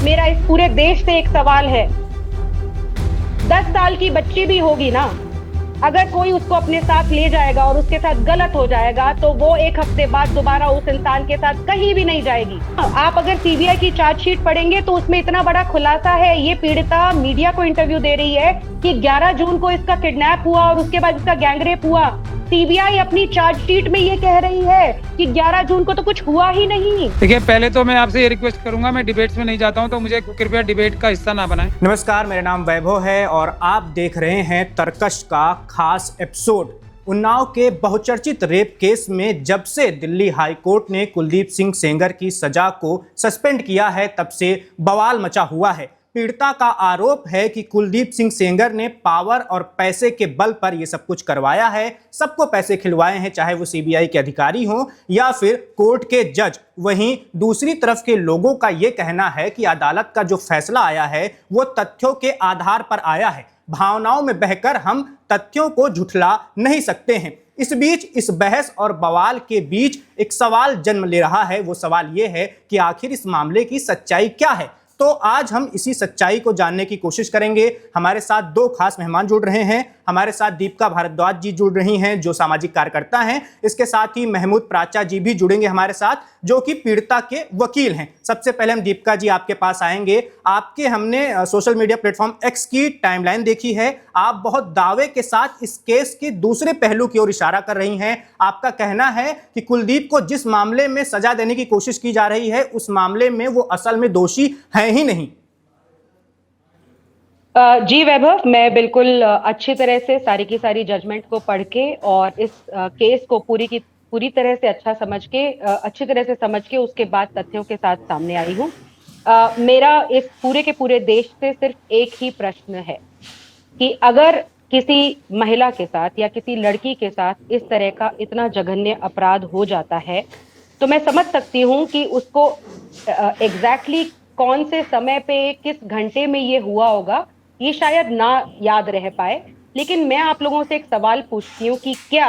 मेरा इस पूरे देश से एक सवाल है। 10 साल की बच्ची भी होगी ना, अगर कोई उसको अपने साथ ले जाएगा और उसके साथ गलत हो जाएगा तो वो एक हफ्ते बाद दोबारा उस इंसान के साथ कहीं भी नहीं जाएगी। आप अगर सीबीआई की चार्जशीट पढ़ेंगे तो उसमें इतना बड़ा खुलासा है। ये पीड़िता मीडिया को इंटरव्यू दे रही है कि 11 जून को इसका किडनैप हुआ और उसके बाद इसका गैंगरेप हुआ। सीबीआई अपनी चार्जशीट में ये कह रही है कि 11 जून को तो कुछ हुआ ही नहीं। देखिए, पहले तो मैं आपसे ये रिक्वेस्ट करूंगा, मैं डिबेट्स में नहीं जाता हूं, तो मुझे कृपया डिबेट का हिस्सा ना बनाएं। नमस्कार, मेरा नाम वैभव है और आप देख रहे हैं तर्कश का खास एपिसोड। उन्नाव के बहुचर्चित रेप केस में जब से दिल्ली हाई कोर्ट ने कुलदीप सिंह सेंगर की सजा को सस्पेंड किया है, तब से बवाल मचा हुआ है। पीड़िता का आरोप है कि कुलदीप सिंह सेंगर ने पावर और पैसे के बल पर यह सब कुछ करवाया है, सबको पैसे खिलवाए हैं, चाहे वो सीबीआई के अधिकारी हों या फिर कोर्ट के जज। वहीं दूसरी तरफ के लोगों का यह कहना है कि अदालत का जो फैसला आया है वो तथ्यों के आधार पर आया है। भावनाओं में बहकर हम तथ्यों को झुठला नहीं सकते हैं। इस बीच इस बहस और बवाल के बीच एक सवाल जन्म ले रहा है। वो सवाल ये है कि आखिर इस मामले की सच्चाई क्या है। तो आज हम इसी सच्चाई को जानने की कोशिश करेंगे। हमारे साथ दो खास मेहमान जुड़ रहे हैं। हमारे साथ दीपिका भारद्वाज जी जुड़ रही हैं, जो सामाजिक कार्यकर्ता हैं। इसके साथ ही महमूद प्राचा जी भी जुड़ेंगे हमारे साथ, जो कि पीड़िता के वकील हैं। सबसे पहले हम दीपिका जी आपके पास आएंगे। आपके हमने सोशल मीडिया प्लेटफॉर्म एक्स की टाइमलाइन देखी है। आप बहुत दावे के साथ इस केस के दूसरे पहलू की ओर इशारा कर रही हैं। आपका कहना है कि कुलदीप को जिस मामले में सजा देने की कोशिश की जा रही है, उस मामले में वो असल में दोषी है ही नहीं। जी वैभव, मैं बिल्कुल अच्छी तरह से सारी की सारी जजमेंट को पढ़ के और इस केस को पूरी तरह से अच्छी तरह से समझ के उसके बाद तथ्यों के साथ सामने आई हूँ। मेरा इस पूरे के पूरे देश से सिर्फ एक ही प्रश्न है कि अगर किसी महिला के साथ या किसी लड़की के साथ इस तरह का इतना जघन्य अपराध हो जाता है तो मैं समझ सकती हूँ कि उसको एग्जैक्टली कौन से समय पे किस घंटे में ये हुआ होगा, ये शायद ना याद रह पाए। लेकिन मैं आप लोगों से एक सवाल पूछती हूँ कि क्या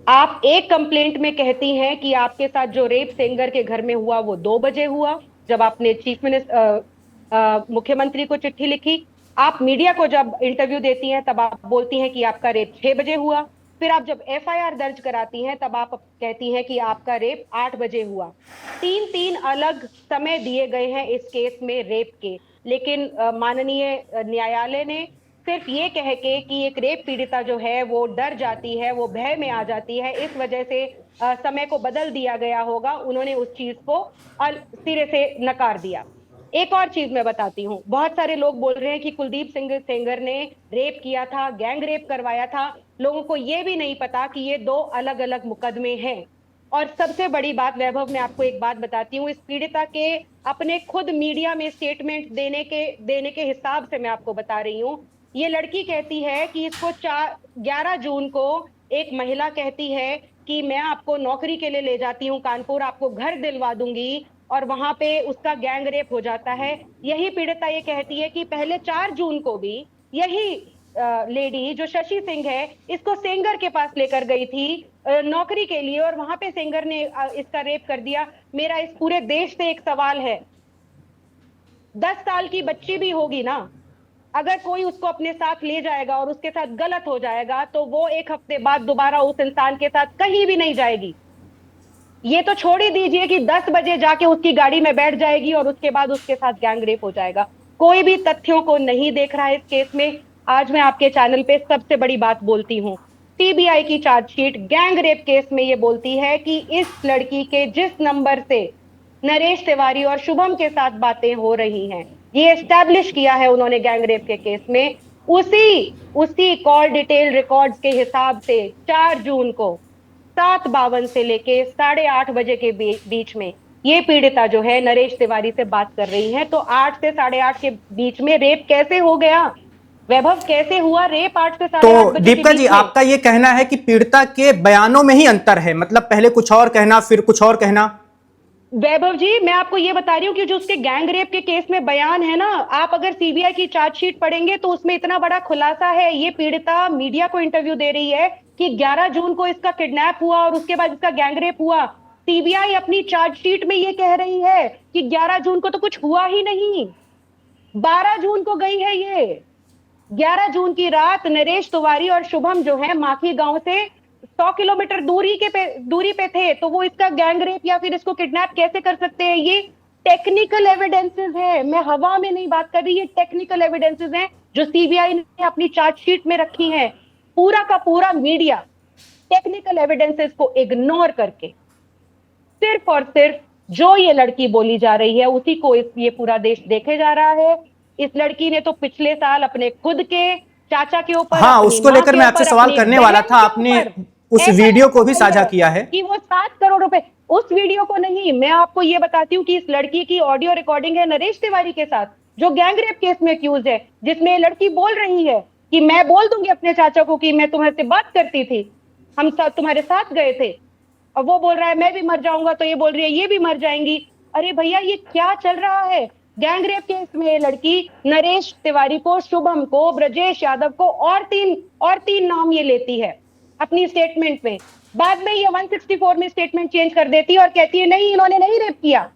आप एक कंप्लेंट में कहती हैं कि आपके साथ जो रेप सेंगर के घर में हुआ वो 2 बजे हुआ, जब आपने मुख्यमंत्री को चिट्ठी लिखी। आप मीडिया को जब इंटरव्यू देती हैं तब आप बोलती हैं कि आपका रेप 6 बजे हुआ। फिर आप जब एफआईआर दर्ज कराती हैं तब आप कहती हैं कि आपका रेप 8 बजे हुआ। 3 अलग समय दिए गए हैं इस केस में रेप के। लेकिन माननीय न्यायालय ने सिर्फ ये कह के कि एक रेप पीड़िता जो है वो डर जाती है, वो भय में आ जाती है, इस वजह से समय को बदल दिया गया होगा, उन्होंने उस चीज को सिरे से नकार दिया। एक और चीज मैं बताती हूँ, बहुत सारे लोग बोल रहे हैं कि कुलदीप सिंह सेंगर ने रेप किया था, गैंग रेप करवाया था। लोगों को ये भी नहीं पता कि ये 2 अलग अलग मुकदमे हैं। और सबसे बड़ी बात वैभव, मैं आपको एक बात बताती हूँ, इस पीड़िता के अपने खुद मीडिया में स्टेटमेंट देने के हिसाब से मैं आपको बता रही हूँ। ये लड़की कहती है कि इसको 11 जून को एक महिला कहती है कि मैं आपको नौकरी के लिए ले जाती हूँ कानपुर, आपको घर दिलवा दूंगी, और वहां पे उसका गैंग रेप हो जाता है। यही पीड़िता ये कहती है कि पहले 4 जून को भी यही लेडी जो शशि सिंह है, इसको सेंगर के पास लेकर गई थी नौकरी के लिए, और वहां पे सेंगर ने इसका रेप कर दिया। मेरा इस पूरे देश से एक सवाल है, 10 साल की बच्ची भी होगी ना, अगर कोई उसको अपने साथ ले जाएगा और उसके साथ गलत हो जाएगा तो वो एक हफ्ते बाद दोबारा उस इंसान के साथ कहीं भी नहीं जाएगी। ये तो छोड़ ही दीजिए कि 10 बजे जाके उसकी गाड़ी में बैठ जाएगी और उसके बाद उसके साथ गैंग रेप हो जाएगा। कोई भी तथ्यों को नहीं देख रहा है इस केस में। आज मैं आपके चैनल पे सबसे बड़ी बात बोलती हूँ, सीबीआई की चार्जशीट गैंग रेप केस में ये बोलती है कि इस लड़की के जिस नंबर से नरेश तिवारी और शुभम के साथ बातें हो रही हैं, ये एस्टैब्लिश किया है उन्होंने गैंग रेप के केस में। उसी कॉल डिटेल रिकॉर्ड्स के हिसाब से 4 जून को 7:52 से लेके 8:30 बजे के बीच में ये पीड़िता जो है नरेश तिवारी से बात कर रही है। तो 8 से 8:30 के बीच में रेप कैसे हो गया वैभव? कैसे हुआ रेप 8 से 8:30 बजे? दीपिका जी, आपका ये कहना है कि पीड़िता के बयानों में ही अंतर है, मतलब पहले कुछ और कहना फिर कुछ और कहना। वैभव जी, मैं आपको ये बता रही हूँ कि जो उसके गैंग रेप के केस में बयान है ना, आप अगर सीबीआई की चार्जशीट पढ़ेंगे तो उसमें इतना बड़ा खुलासा है। ये पीड़िता मीडिया को इंटरव्यू दे रही है कि 11 जून को इसका किडनैप हुआ और उसके बाद इसका गैंग रेप हुआ। सीबीआई अपनी चार्जशीट में ये कह रही है कि 11 जून को तो कुछ हुआ ही नहीं, 12 जून को गई है ये। 11 जून की रात नरेश तिवारी और शुभम जो है माखी गांव से 100 किलोमीटर दूरी पे थे, तो वो इसका गैंग रेप या फिर इसको किडनैप कैसे कर सकते हैं? ये टेक्निकल एविडेंसेस है, मैं हवा में नहीं बात कर रही, ये टेक्निकल एविडेंसेस हैं जो सीबीआई ने अपनी चार्जशीट में रखी है। पूरा का पूरा मीडिया टेक्निकल एविडेंसेस को इग्नोर करके सिर्फ और सिर्फ जो ये लड़की बोली जा रही है उसी को ये पूरा देश देखे जा रहा है। इस लड़की ने तो पिछले साल अपने खुद के चाचा के ऊपर, हाँ, उसको लेकर मैं आपसे सवाल करने वाला था। आपने उस वीडियो को भी साझा किया है कि वो 7 करोड़ रुपए, उस वीडियो को नहीं, मैं आपको ये बताती हूँ कि इस लड़की की ऑडियो रिकॉर्डिंग है नरेश तिवारी के साथ, जो गैंग रेप केस में एक्यूज है, जिसमें लड़की बोल रही है कि मैं बोल दूंगी अपने चाचा को कि मैं तुम्हारे बात करती थी, हम सब तुम्हारे साथ गए थे। और वो बोल रहा है मैं भी मर जाऊंगा, तो ये बोल रही है ये भी मर जाएंगी। अरे भैया ये क्या चल रहा है? गैंग रेप केस में लड़की नरेश तिवारी को, शुभम को, ब्रजेश यादव को और तीन नाम ये लेती है अपनी स्टेटमेंट में। बाद में ये 164 में स्टेटमेंट चेंज कर देती है और कहती है नहीं इन्होंने नहीं रेप किया,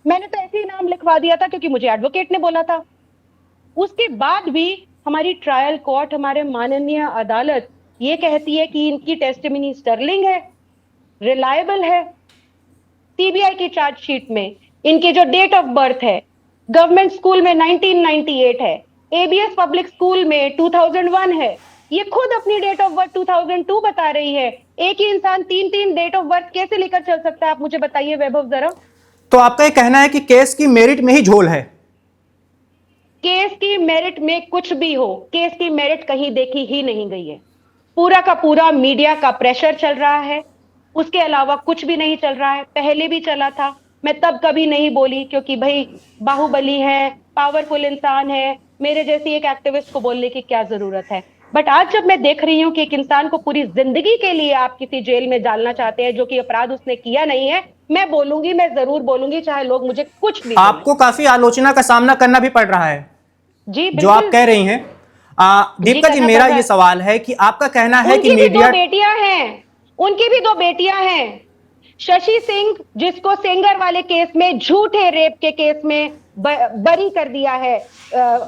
मैंने तो ऐसे ही नाम लिखवा दिया था क्योंकि मुझे एडवोकेट ने बोला था। उसके बाद भी हमारी ट्रायल कोर्ट, हमारे माननीय अदालत ये कहती है कि इनकी टेस्टिमनी स्टर्लिंग है, रिलायबल है। सीबीआई की चार्जशीट में इनके जो डेट ऑफ बर्थ है, गवर्नमेंट स्कूल में 1998 है, एबीएस पब्लिक स्कूल में 2001 है, ये खुद अपनी डेट ऑफ बर्थ 2002 बता रही है। एक ही इंसान 3 डेट ऑफ बर्थ कैसे लेकर चल सकता है? आप मुझे बताइए वैभव जरा। तो आपका ये कहना है कि केस की मेरिट में ही झोल है? केस की मेरिट में कुछ भी हो, केस की मेरिट कहीं देखी ही नहीं गई है। पूरा का पूरा मीडिया का प्रेशर चल रहा है, उसके अलावा कुछ भी नहीं चल रहा है। पहले भी चला था, मैं तब कभी नहीं बोली क्योंकि भाई बाहुबली है, पावरफुल इंसान है, मेरे जैसी एक एक्टिविस्ट को बोलने की क्या जरूरत है। बट आज जब मैं देख रही हूं कि एक इंसान को पूरी जिंदगी के लिए आप किसी जेल में डालना चाहते हैं जो कि अपराध उसने किया नहीं है, मैं बोलूंगी, मैं जरूर बोलूंगी, चाहे लोग मुझे कुछ भी। आपको काफी आलोचना का सामना करना भी पड़ रहा है जी जो आप कह रही हैं। दीपिका जी, मेरा ये सवाल है कि आपका कहना है कि मीडिया, बेटियां हैं, उनकी भी 2 बेटियां हैं। शशि सिंह जिसको सेंगर वाले केस में, झूठे रेप के केस में बरी कर दिया है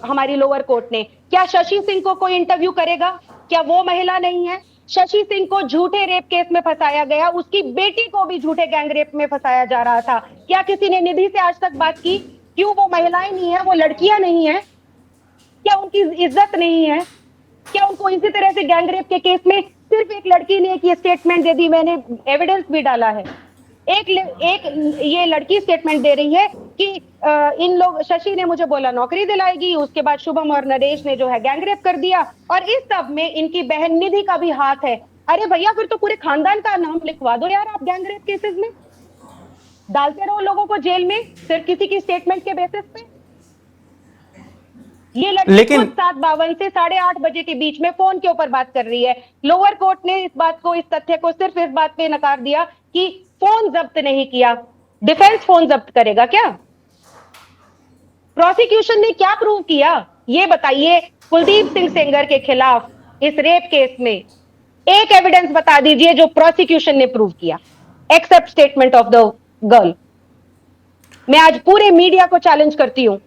हमारी लोअर कोर्ट ने, क्या शशि सिंह को कोई इंटरव्यू करेगा? क्या वो महिला नहीं है? शशि सिंह को झूठे रेप केस में फंसाया गया, उसकी बेटी को भी झूठे गैंग रेप में फंसाया जा रहा था। क्या किसी ने निधि से आज तक बात की? क्यों वो महिलाएं नहीं है, वो लड़कियां नहीं है? क्या उनकी इज्जत नहीं है? क्या उनको इसी तरह से गैंग रेप के केस में सिर्फ एक लड़की ने एक ये स्टेटमेंट दे दी, मैंने एविडेंस भी डाला है, एक ये लड़की स्टेटमेंट दे रही है कि इन लोग, शशि ने मुझे बोला नौकरी दिलाएगी, उसके बाद शुभम और नरेश ने जो है गैंग रेप कर दिया, और इस सब में इनकी बहन निधि का भी हाथ है। अरे भैया फिर तो पूरे खानदान का नाम लिखवा दो यार आप गैंग रेप केसेस में, डालते रहो लोगों को जेल में सिर्फ किसी की स्टेटमेंट के बेसिस पे। ये लड़की खुद 7:52 से 8:30 बजे के बीच में फोन के ऊपर बात कर रही है। लोअर कोर्ट ने इस बात को, इस तथ्य को सिर्फ इस बात पे नकार दिया कि फोन जब्त नहीं किया। डिफेंस फोन जब्त करेगा क्या? प्रोसिक्यूशन ने क्या प्रूव किया ये बताइए? कुलदीप सिंह सेंगर के खिलाफ इस रेप केस में एक एविडेंस बता दीजिए जो प्रोसिक्यूशन ने प्रूव किया, except statement of the girl. मैं आज पूरे मीडिया को चैलेंज करती हूं,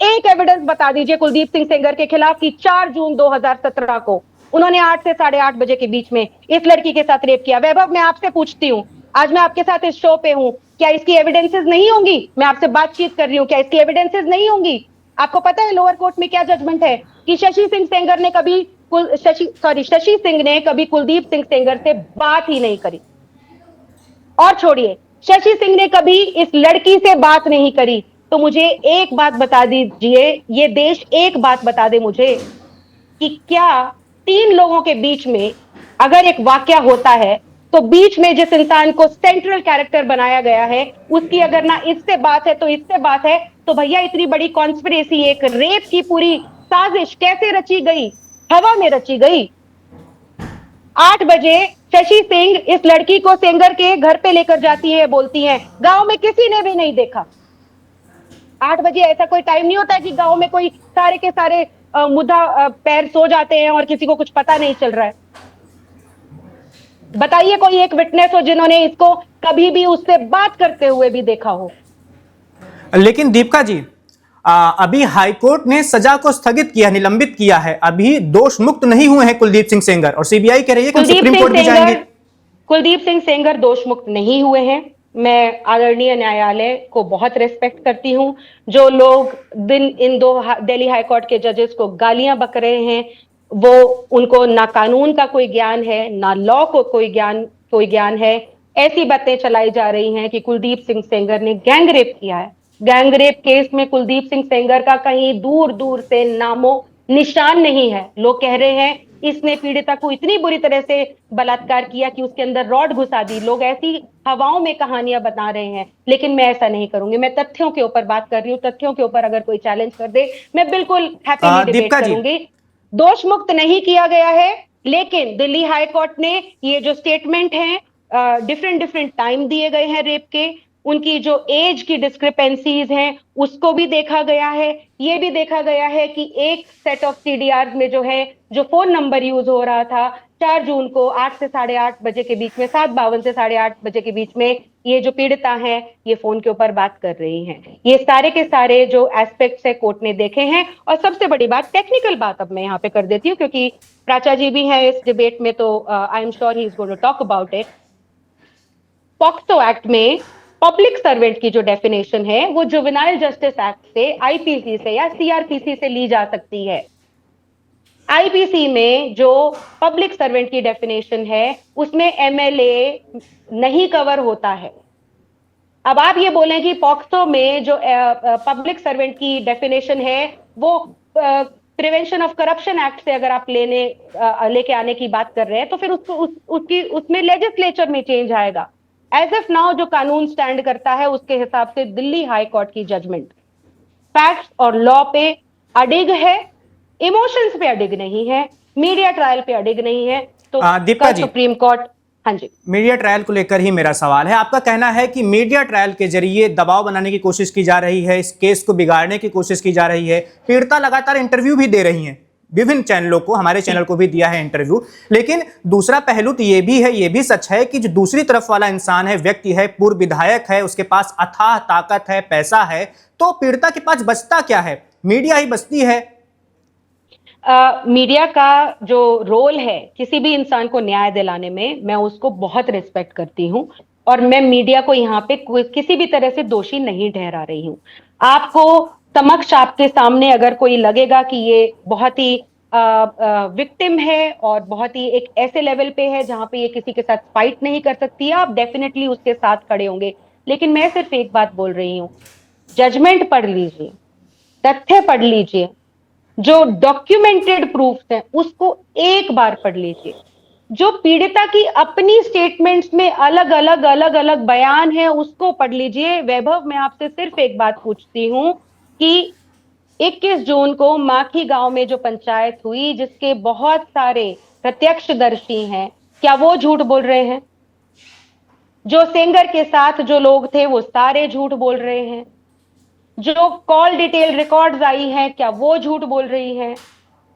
एक एविडेंस बता दीजिए कुलदीप सिंह सेंगर के खिलाफ कि 4 जून 2017 को उन्होंने 8 से 8:30 बजे के बीच में इस लड़की के साथ रेप किया। वैभव, मैं आपसे पूछती हूं, आज मैं आपके साथ इस शो पे हूं, क्या इसकी एविडेंसेस नहीं होंगी? मैं आपसे बातचीत कर रही हूं, क्या इसकी एविडेंसेस नहीं होंगी? आपको पता है लोअर कोर्ट में क्या जजमेंट है कि शशि सिंह सेंगर ने कभी शशि सिंह ने कभी कुलदीप सिंह सेंगर से बात ही नहीं करी। और छोड़िए, शशि सिंह ने कभी इस लड़की से बात नहीं करी। तो मुझे एक बात बता दीजिए, ये देश एक बात बता दे मुझे कि क्या 3 लोगों के बीच में अगर एक वाकया होता है तो बीच में जिस इंसान को सेंट्रल कैरेक्टर बनाया गया है उसकी अगर ना इससे बात है तो इससे बात है, तो भैया इतनी बड़ी कॉन्स्पिरेसी, एक रेप की पूरी साजिश कैसे रची गई? हवा में रची गई। 8 बजे शशि सिंह इस लड़की को सेंगर के घर पे लेकर जाती है, बोलती है गांव में किसी ने भी नहीं देखा। 8 बजे ऐसा कोई टाइम नहीं होता है कि गांव में कोई सारे के सारे मुद्दा पैर सो जाते हैं और किसी को कुछ पता नहीं चल रहा है। बताइए कोई एक विटनेस हो जिन्होंने इसको कभी भी उससे बात करते हुए भी देखा हो। लेकिन दीपिका जी, अभी हाईकोर्ट ने सजा को स्थगित किया, निलंबित किया है, अभी दोष मुक्त नहीं हुए हैं कुलदीप सिंह सेंगर, और सीबीआई कह रही है कि हम सुप्रीम कोर्ट भी जाएंगे। कुलदीप सिंह सेंगर दोष मुक्त नहीं हुए हैं। मैं आदरणीय न्यायालय को बहुत रेस्पेक्ट करती हूं। जो लोग इन दो दिल्ली हाईकोर्ट के जजेस को गालियां बक रहे हैं, वो उनको ना कानून का कोई ज्ञान है, ना लॉ को कोई ज्ञान है। ऐसी बातें चलाई जा रही हैं कि कुलदीप सिंह सेंगर ने गैंग रेप किया है। गैंग रेप केस में कुलदीप सिंह सेंगर का कहीं दूर दूर से नामो निशान नहीं है। लोग कह रहे हैं इसने पीड़िता को इतनी बुरी तरह से बलात्कार किया कि उसके अंदर रॉड घुसा दी। लोग ऐसी हवाओं में कहानियां बता रहे हैं, लेकिन मैं ऐसा नहीं करूंगी। मैं तथ्यों के ऊपर बात कर रही हूँ। तथ्यों के ऊपर अगर कोई चैलेंज कर दे, मैं बिल्कुल हैप्पीली डिबेट करूंगी। दोष मुक्त नहीं किया गया है, लेकिन दिल्ली हाई कोर्ट ने ये जो स्टेटमेंट है, डिफरेंट टाइम दिए गए हैं रेप के, उनकी जो एज की डिस्क्रिपेंसीज हैं उसको भी देखा गया है। ये भी देखा गया है कि एक सेट ऑफ सीडीआर में जो है, जो फोन नंबर यूज हो रहा था 4 जून को 8 से 8:30 बजे के बीच में, 7:52 से 8:30 बजे के बीच में, ये जो पीड़िता है ये फोन के ऊपर बात कर रही हैं। ये सारे के सारे जो एस्पेक्ट्स है कोर्ट ने देखे हैं। और सबसे बड़ी बात, टेक्निकल बात अब मैं यहाँ पे कर देती हूँ क्योंकि प्राचा जी भी हैं इस डिबेट में, तो I am sure he is going to talk about it. POCSO act में पब्लिक सर्वेंट की जो डेफिनेशन है वो जुवेनाइल जस्टिस एक्ट से, आईपीसी से या सीआरपीसी से ली जा सकती है। आईपीसी में जो पब्लिक सर्वेंट की डेफिनेशन है उसमें एमएलए नहीं कवर होता है। अब आप ये बोलें कि पॉक्सो में जो पब्लिक सर्वेंट की डेफिनेशन है वो प्रिवेंशन ऑफ करप्शन एक्ट से अगर आप लेके आने की बात कर रहे हैं, तो फिर उसमें लेजिस्लेचर में चेंज आएगा। एज ऑफ नाउ जो कानून स्टैंड करता है उसके हिसाब से दिल्ली हाई कोर्ट की जजमेंट फैक्ट्स और लॉ पे अडिग है, इमोशंस पे अडिग नहीं है, मीडिया ट्रायल पे अडिग नहीं है। तो कल सुप्रीम कोर्ट, हाँ जी, मीडिया ट्रायल को लेकर ही मेरा सवाल है। आपका कहना है कि मीडिया ट्रायल के जरिए दबाव बनाने की कोशिश की जा रही है, इस केस को बिगाड़ने की कोशिश की जा रही है। पीड़िता लगातार इंटरव्यू भी दे रही हैं, विभिन्न चैनलों को, हमारे चैनल को भी दिया है इंटरव्यू। लेकिन दूसरा पहलू तो ये भी है, ये भी सच है कि जो दूसरी तरफ वाला इंसान है, व्यक्ति है, पूर्व विधायक है, उसके पास अथाह ताकत है, पैसा है, तो पीड़िता के पास बचता क्या है? मीडिया ही बचती है। मीडिया का जो रोल है किसी भी इंसान को न्याय दिलाने में, मैं उसको बहुत रिस्पेक्ट करती हूँ और मैं मीडिया को यहाँ पे किसी भी तरह से दोषी नहीं ठहरा रही हूँ। आपको समक्ष, आपके सामने अगर कोई लगेगा कि ये बहुत ही विक्टिम है और बहुत ही एक ऐसे लेवल पे है जहां पे ये किसी के साथ फाइट नहीं कर सकती है, आप डेफिनेटली उसके साथ खड़े होंगे। लेकिन मैं सिर्फ एक बात बोल रही हूँ, जजमेंट पढ़ लीजिए, तथ्य पढ़ लीजिए, जो डॉक्यूमेंटेड प्रूफ्स हैं उसको एक बार पढ़ लीजिए। जो पीड़िता की अपनी स्टेटमेंट्स में अलग अलग बयान है उसको पढ़ लीजिए। वैभव, मैं आपसे सिर्फ एक बात पूछती हूं कि 21 जून को माखी गांव में जो पंचायत हुई, जिसके बहुत सारे प्रत्यक्षदर्शी हैं, क्या वो झूठ बोल रहे हैं? जो सेंगर के साथ जो लोग थे वो सारे झूठ बोल रहे हैं? जो कॉल डिटेल रिकॉर्ड्स आई हैं, क्या वो झूठ बोल रही हैं?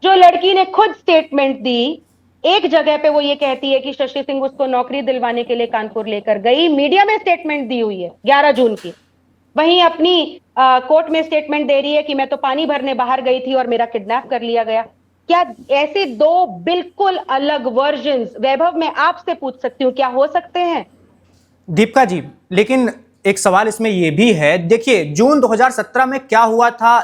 जो लड़की ने खुद स्टेटमेंट दी, एक जगह पे वो ये कहती है कि शशि सिंह उसको नौकरी दिलवाने के लिए कानपुर लेकर गई, मीडिया में स्टेटमेंट दी हुई है 11 जून की। वहीं अपनी कोर्ट में स्टेटमेंट दे रही है कि मैं तो पानी भरने बाहर गई थी और मेरा किडनैप कर लिया गया। क्या ऐसे दो बिल्कुल अलग वर्जन्स, वैभव, मैं आपसे पूछ सकती हूँ, क्या हो सकते हैं? दीपिका जी, लेकिन एक सवाल इसमें यह भी है, देखिए जून 2017 में क्या हुआ था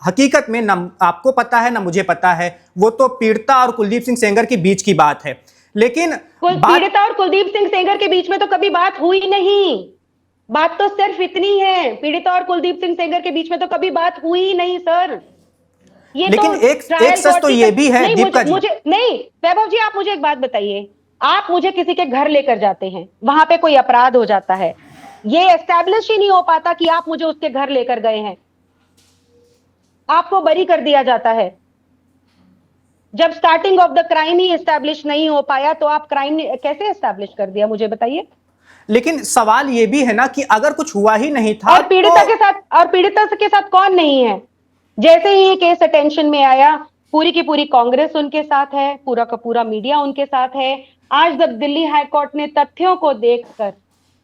हकीकत में ना आपको पता है ना मुझे पता है, वो तो पीड़िता और कुलदीप सिंह सेंगर के बीच की बात है। लेकिन पीड़िता और कुलदीप सिंह सेंगर के बीच में तो कभी बात हुई नहीं। बात तो सिर्फ इतनी है, पीड़िता और कुलदीप सिंह सेंगर के बीच में तो कभी बात हुई नहीं सर। ये लेकिन तो एक सच तो ये भी है दीपिका जी, मुझे नहीं, वैभव जी, आप मुझे एक बात बताइए, आप मुझे किसी के घर लेकर जाते हैं, वहां पे कोई अपराध हो जाता है, ये एस्टैब्लिश ही नहीं हो पाता कि आप मुझे उसके घर लेकर गए हैं, आपको बरी कर दिया जाता है। जब starting of the crime he establish नहीं हो पाया तो आप क्राइम कैसे एस्टैब्लिश कर दिया, मुझे बताइए। लेकिन सवाल यह भी है ना कि अगर कुछ हुआ ही नहीं था, और पीड़िता के साथ कौन नहीं है? जैसे ही ये केस अटेंशन में आया, पूरी की पूरी कांग्रेस उनके साथ है, पूरा का पूरा मीडिया उनके साथ है। आज जब दिल्ली हाई कोर्ट ने तथ्यों को देखकर,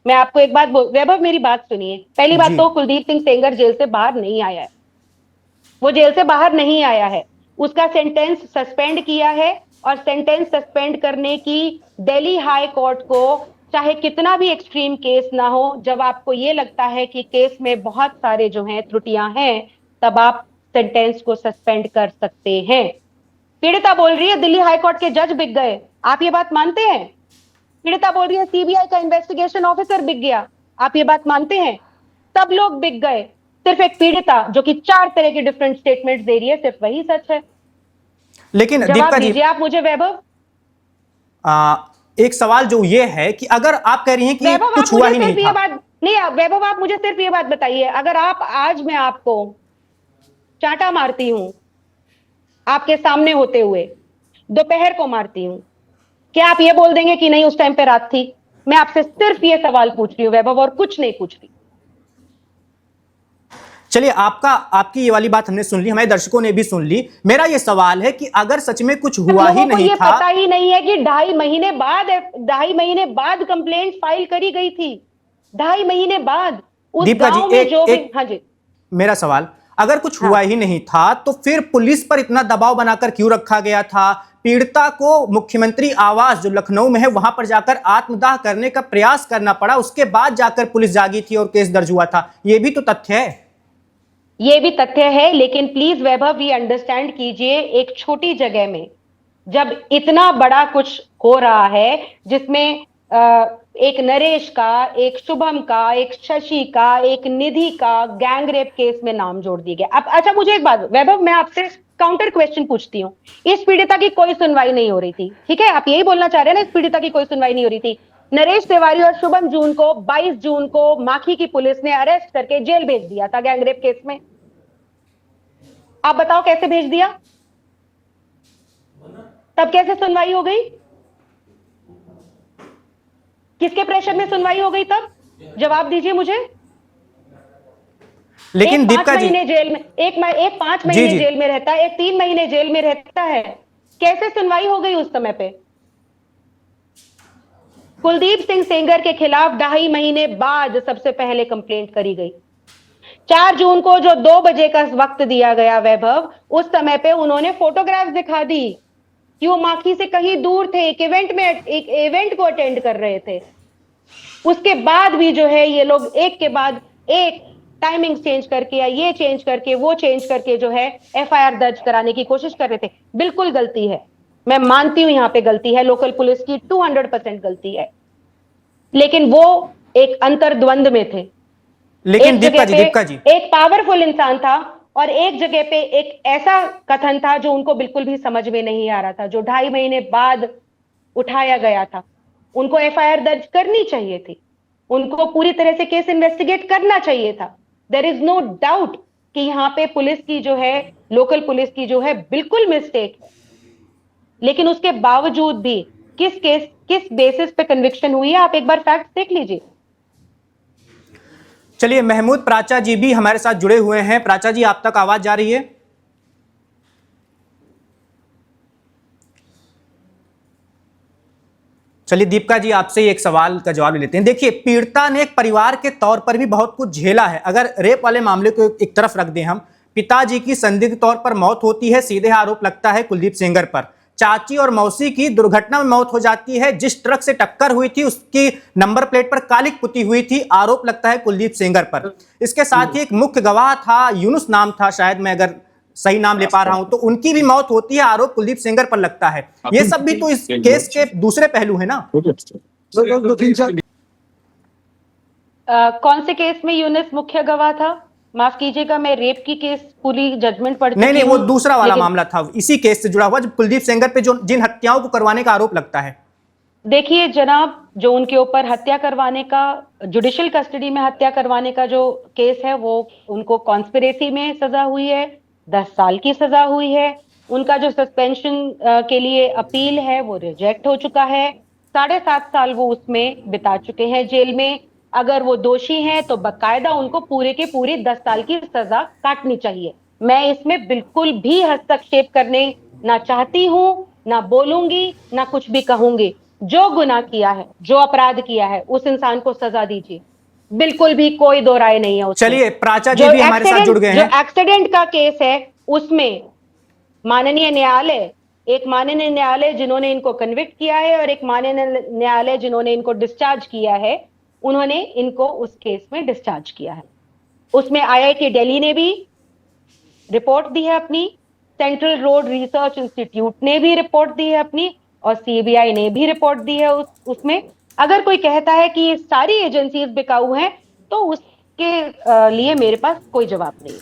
मैं आपको एक बात वैभव मेरी बात सुनिए। पहली बात जी। तो कुलदीप सिंह सेंगर जेल से बाहर नहीं आया है, वो जेल से बाहर नहीं आया है, उसका सेंटेंस सस्पेंड किया है। और सेंटेंस सस्पेंड करने की दिल्ली हाई कोर्ट को, चाहे कितना भी एक्सट्रीम केस ना हो, जब आपको ये लगता है कि केस में बहुत सारे जो हैं त्रुटियां हैं, तब आप सेंटेंस को सस्पेंड कर सकते हैं। पीड़िता बोल रही है दिल्ली हाई कोर्ट के जज बिक गए, आप ये बात मानते हैं? पीड़िता बोल रही है सीबीआई का इन्वेस्टिगेशन ऑफिसर बिक गया, आप ये बात मानते हैं? सब लोग बिक गए, सिर्फ एक पीड़िता जो कि 4 तरह की डिफरेंट स्टेटमेंट्स दे रही है, सिर्फ वही सच है। लेकिन जवाब दीपिका जी, दीजिए आप मुझे वैभव। एक सवाल जो ये है कि अगर आप कह रही हैं कि वैभव कुछ आप हुआ मुझे ही नहीं सिर्फ ये था। बात नहीं, वैभव आप मुझे सिर्फ ये बात बताइए, अगर आप आज मैं आपको चांटा मारती हूं आपके सामने होते हुए, दोपहर को मारती हूं, क्या आप ये बोल देंगे कि नहीं उस टाइम पे रात थी? मैं आपसे सिर्फ ये सवाल पूछ रही हूं वैभव, और कुछ नहीं पूछ रही। चलिए, आपकी ये वाली बात हमने सुन ली, हमारे दर्शकों ने भी सुन ली। मेरा ये सवाल है कि अगर सच में कुछ हुआ ही नहीं ये था। पता ही नहीं है कि 2.5 महीने बाद कंप्लेंट फाइल करी गई थी, 2.5 महीने बाद उस दीपिका जी, गांव में जो भी। हाँ जी, मेरा सवाल, अगर कुछ हाँ। हुआ ही नहीं था तो फिर पुलिस पर इतना दबाव बनाकर क्यों रखा गया था? पीड़िता को मुख्यमंत्री आवास जो लखनऊ में है वहां पर जाकर आत्मदाह करने का प्रयास करना पड़ा, उसके बाद जाकर पुलिस जागी थी और केस दर्ज हुआ था। यह भी तो तथ्य है। ये भी तथ्य है, लेकिन प्लीज वैभव ये अंडरस्टैंड कीजिए, एक छोटी जगह में जब इतना बड़ा कुछ हो रहा है, जिसमें एक नरेश का, एक शुभम का, एक शशि का, एक निधि का गैंग रेप केस में नाम जोड़ दिए गए। अब अच्छा मुझे एक बात वैभव, मैं आपसे काउंटर क्वेश्चन पूछती हूँ। इस पीड़िता की कोई सुनवाई नहीं हो रही थी, ठीक है? आप यही बोलना चाह रहे हैं ना, इस पीड़िता की कोई सुनवाई नहीं हो रही थी। नरेश तिवारी और शुभम जून को 22 जून को माखी की पुलिस ने अरेस्ट करके जेल भेज दिया था गैंगरेप केस में। आप बताओ कैसे भेज दिया? तब कैसे सुनवाई हो गई? किसके प्रेशर में सुनवाई हो गई तब? जवाब दीजिए मुझे। लेकिन दीपिका जी, महीने जेल में, एक 5 महीने जेल में रहता है, एक 3 महीने जेल में रहता है, कैसे सुनवाई हो गई उस समय पे? कुलदीप सिंह सेंगर के खिलाफ 2.5 महीने बाद सबसे पहले कंप्लेंट करी गई। 4 जून को जो 2 बजे का वक्त दिया गया वैभव, उस समय पे उन्होंने फोटोग्राफ्स दिखा दी कि वो माखी से कहीं दूर थे, एक इवेंट को अटेंड कर रहे थे। उसके बाद भी जो है ये लोग एक के बाद एक टाइमिंग चेंज करके या ये चेंज करके वो चेंज करके जो है एफआईआर दर्ज कराने की कोशिश कर रहे थे। बिल्कुल गलती है, मैं मानती हूं यहां पे गलती है, लोकल पुलिस की 200% गलती है, लेकिन वो एक अंतर्द्वंद में थे। लेकिन दीपिका जी, एक पावरफुल इंसान था और एक जगह पे एक ऐसा कथन था जो उनको बिल्कुल भी समझ में नहीं आ रहा था, जो 2.5 महीने बाद उठाया गया था। उनको एफआईआर दर्ज करनी चाहिए थी, उनको पूरी तरह से केस इन्वेस्टिगेट करना चाहिए था। देयर इज नो डाउट कि यहाँ पे पुलिस की जो है, लोकल पुलिस की जो है, बिल्कुल मिस्टेक है, लेकिन उसके बावजूद भी किस बेसिस पे कन्विक्शन हुई है, आप एक बार फैक्ट देख लीजिए। चलिए, महमूद प्राचा जी भी हमारे साथ जुड़े हुए हैं। प्राचा जी, आप तक आवाज जा रही है? चलिए दीपिका जी, आपसे एक सवाल का जवाब लेते हैं। देखिए, पीड़िता ने एक परिवार के तौर पर भी बहुत कुछ झेला है। अगर रेप वाले मामले को एक तरफ रख दें हम, पिताजी की संदिग्ध तौर पर मौत होती है, सीधे आरोप लगता है कुलदीप सेंगर पर। चाची और मौसी की दुर्घटना में मौत हो जाती है, जिस ट्रक से टक्कर हुई थी उसकी नंबर प्लेट पर कालिक पुती हुई थी, आरोप लगता है कुलदीप सेंगर पर। इसके साथ ही एक मुख्य गवाह था, यूनुस नाम था शायद, मैं अगर सही नाम ले पा रहा हूं, तो उनकी भी मौत होती है, आरोप कुलदीप सेंगर पर लगता है। ये सब भी तो इस केस के दूसरे पहलू है ना। कौन से केस में यूनुस मुख्य गवाह था? माफ कीजिएगा, मैं रेप की केस पूरी जजमेंट पढ़ चुकी हूं। नहीं, वो दूसरा वाला मामला था, इसी केस से जुड़ा हुआ, जो कुलदीप सेंगर पे जिन हत्याओं को करवाने का आरोप लगता है। देखिए जनाब, जो उनके ऊपर हत्या करवाने का, जुडिशियल कस्टडी में हत्या करवाने का जो केस है, वो उनको कॉन्स्पिरेसी में सजा हुई है, 10 साल की सजा हुई है। उनका जो सस्पेंशन के लिए अपील है वो रिजेक्ट हो चुका है। 7.5 साल वो उसमें बिता चुके हैं जेल में। अगर वो दोषी हैं तो बकायदा उनको पूरे के पूरे 10 साल की सजा काटनी चाहिए। मैं इसमें बिल्कुल भी हस्तक्षेप करने ना चाहती हूं, ना बोलूंगी, ना कुछ भी कहूंगी। जो गुनाह किया है, जो अपराध किया है, उस इंसान को सजा दीजिए। बिल्कुल भी कोई दो राय नहीं है उसमें। चलिए, प्राचा जी भी हमारे साथ जुड़ गए जो हैं। एक्सीडेंट का केस है उसमें माननीय न्यायालय, एक माननीय न्यायालय जिन्होंने इनको कन्विक्ट किया है और एक माननीय न्यायालय जिन्होंने इनको डिस्चार्ज किया है, उन्होंने इनको उस केस में डिस्चार्ज किया है। उसमें आईआईटी दिल्ली ने भी रिपोर्ट दी है अपनी, सेंट्रल रोड रिसर्च इंस्टीट्यूट ने भी रिपोर्ट दी है अपनी, और सीबीआई ने भी रिपोर्ट दी है उसमें। अगर कोई कहता है कि ये सारी एजेंसीज बिकाऊ हैं, तो उसके लिए मेरे पास कोई जवाब नहीं है।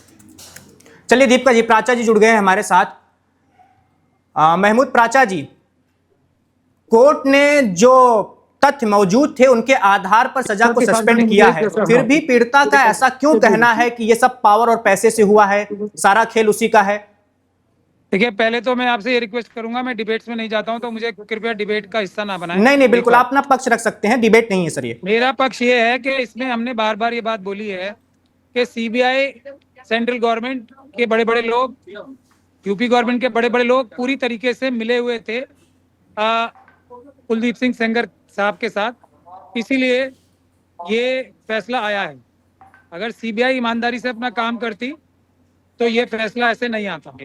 चलिए दीपिका जी, प्राचा जी जुड़ गए हैं हमारे साथ। महमूद प्राचा जी, कोर्ट ने जो तथ्य मौजूद थे उनके आधार पर सजा को सस्पेंड किया है, फिर भी पीड़िता का ऐसा क्यों कहना है कि ये सब पावर और पैसे से हुआ है, सारा खेल उसी का है? देखिए, पहले तो मैं आपसे ये रिक्वेस्ट करूंगा, मैं डिबेट्स में नहीं जाता हूं, तो मुझे कृपया डिबेट का हिस्सा ना बनाएं। नहीं नहीं, बिल्कुल आप अपना पक्ष रख सकते हैं, डिबेट नहीं है सर ये। मेरा पक्ष ये है कि इसमें हमने बार बार ये बात बोली है कि सीबीआई, सेंट्रल गवर्नमेंट के बड़े बड़े लोग, यूपी गवर्नमेंट के बड़े बड़े लोग पूरी तरीके से मिले हुए थे कुलदीप सिंह सेंगर साहब के साथ, इसीलिए ये फैसला आया है। अगर सीबीआई ईमानदारी से अपना काम करती तो ये फैसला ऐसे नहीं आता।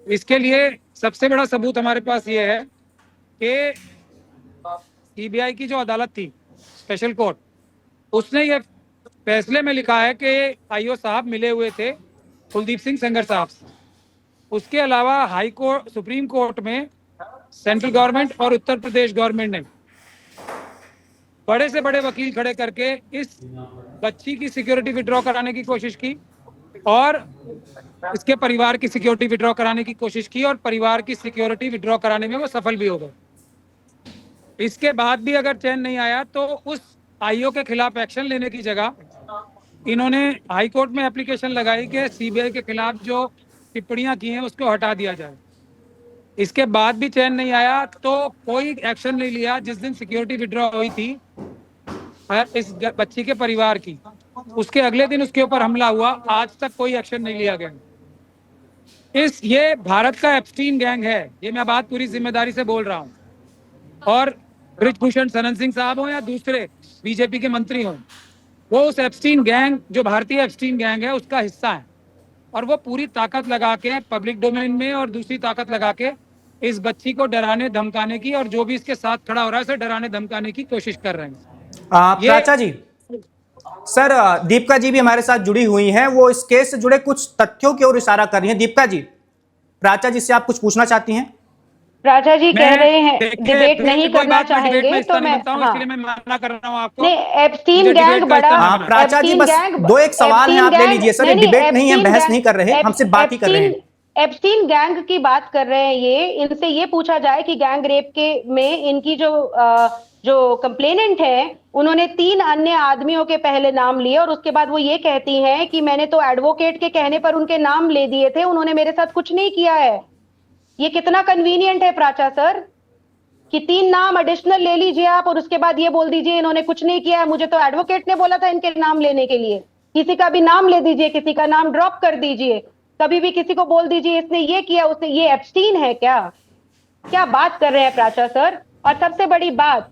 इसके लिए सबसे बड़ा सबूत हमारे पास ये है कि सीबीआई की जो अदालत थी, स्पेशल कोर्ट, उसने ये फैसले में लिखा है कि आईओ साहब मिले हुए थे कुलदीप सिंह सेंगर साहब से। उसके अलावा हाई कोर्ट, सुप्रीम कोर्ट में सेंट्रल गवर्नमेंट और उत्तर प्रदेश गवर्नमेंट ने बड़े से बड़े वकील खड़े करके इस बच्ची की सिक्योरिटी विड्रॉ कराने की कोशिश की और इसके परिवार की सिक्योरिटी विड्रॉ कराने की कोशिश की, और परिवार की सिक्योरिटी विड्रॉ कराने में वो सफल भी हो गए। इसके बाद भी अगर चैन नहीं आया तो उस आईओ के खिलाफ एक्शन लेने की जगह इन्होंने हाई कोर्ट में एप्लीकेशन लगाई कि सीबीआई के खिलाफ जो टिप्पणियां की हैं उसको हटा दिया जाए। इसके बाद भी चैन नहीं आया तो कोई एक्शन नहीं लिया। जिस दिन सिक्योरिटी विड्रॉ हुई थी इस बच्ची के परिवार की, उसके अगले दिन उसके ऊपर हमला हुआ, आज तक कोई एक्शन नहीं लिया गया। ये भारत का एप्स्टीन गैंग है, ये मैं बात पूरी जिम्मेदारी से बोल रहा हूँ। और ब्रिजभूषण शरण सिंह साहब हो या दूसरे बीजेपी के मंत्री हों, वो उस एप्स्टीन गैंग, जो भारतीय एप्स्टीन गैंग है, उसका हिस्सा है। और वो पूरी ताकत लगा के पब्लिक डोमेन में और दूसरी ताकत लगा के इस बच्ची को डराने धमकाने की, और जो भी इसके साथ खड़ा हो रहा है उसे डराने धमकाने की कोशिश कर रहे हैं। प्राचा जी, सर दीपिका जी भी हमारे साथ जुड़ी हुई हैं, वो इस केस से जुड़े कुछ तथ्यों की ओर इशारा कर रही हैं। दीपिका जी, प्राचा जी से आप कुछ पूछना चाहती हैं? प्राचा जी कह रहे हैं डिबेट नहीं करना चाहेंगे, तो मैं इसलिए मैं मना कर रहा हूं आपको। नहीं, एप्स्टीन गैंग बड़ा, प्राचा जी बस दो एक सवाल हैं, आप ले लीजिए सर, ये डिबेट नहीं है, बहस नहीं कर रहे, हम सिर्फ बात ही कर रहे हैं। एप्स्टीन गैंग की बात कर रहे हैं ये। इनसे ये पूछा जाए कि गैंग रेप के में इनकी जो कंप्लेनेंट है, उन्होंने 3 अन्य आदमियों के पहले नाम लिए और उसके बाद वो ये कहती हैं कि मैंने तो एडवोकेट के कहने पर उनके नाम ले दिए थे, उन्होंने मेरे साथ कुछ नहीं किया है। ये कितना कन्वीनियंट है प्राचा सर कि 3 नाम एडिशनल ले लीजिए आप और उसके बाद ये बोल दीजिए इन्होंने कुछ नहीं किया है। मुझे तो एडवोकेट ने बोला था इनके नाम लेने के लिए। किसी का भी नाम ले दीजिए, किसी का नाम ड्रॉप कर दीजिए, कभी भी किसी को बोल दीजिए इसने ये किया, उसने ये। एप्स्टीन है क्या? क्या बात कर रहे हैं प्राचा सर? और सबसे बड़ी बात,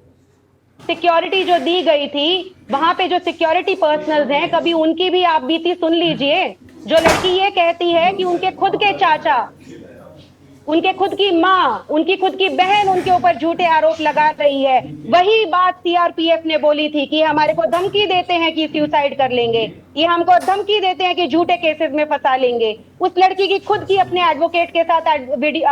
सिक्योरिटी जो दी गई थी, वहां पे जो सिक्योरिटी पर्सनल्स हैं, कभी उनकी भी आप बीती सुन लीजिए। जो लड़की ये कहती है कि उनके खुद के चाचा, उनके खुद की माँ, उनकी खुद की बहन उनके ऊपर झूठे आरोप लगा रही है, वही बात सीआरपीएफ ने बोली थी कि हमारे को धमकी देते हैं कि सुसाइड कर लेंगे, ये हमको धमकी देते हैं कि झूठे केसेस में फंसा लेंगे। उस लड़की की खुद की अपने एडवोकेट के साथ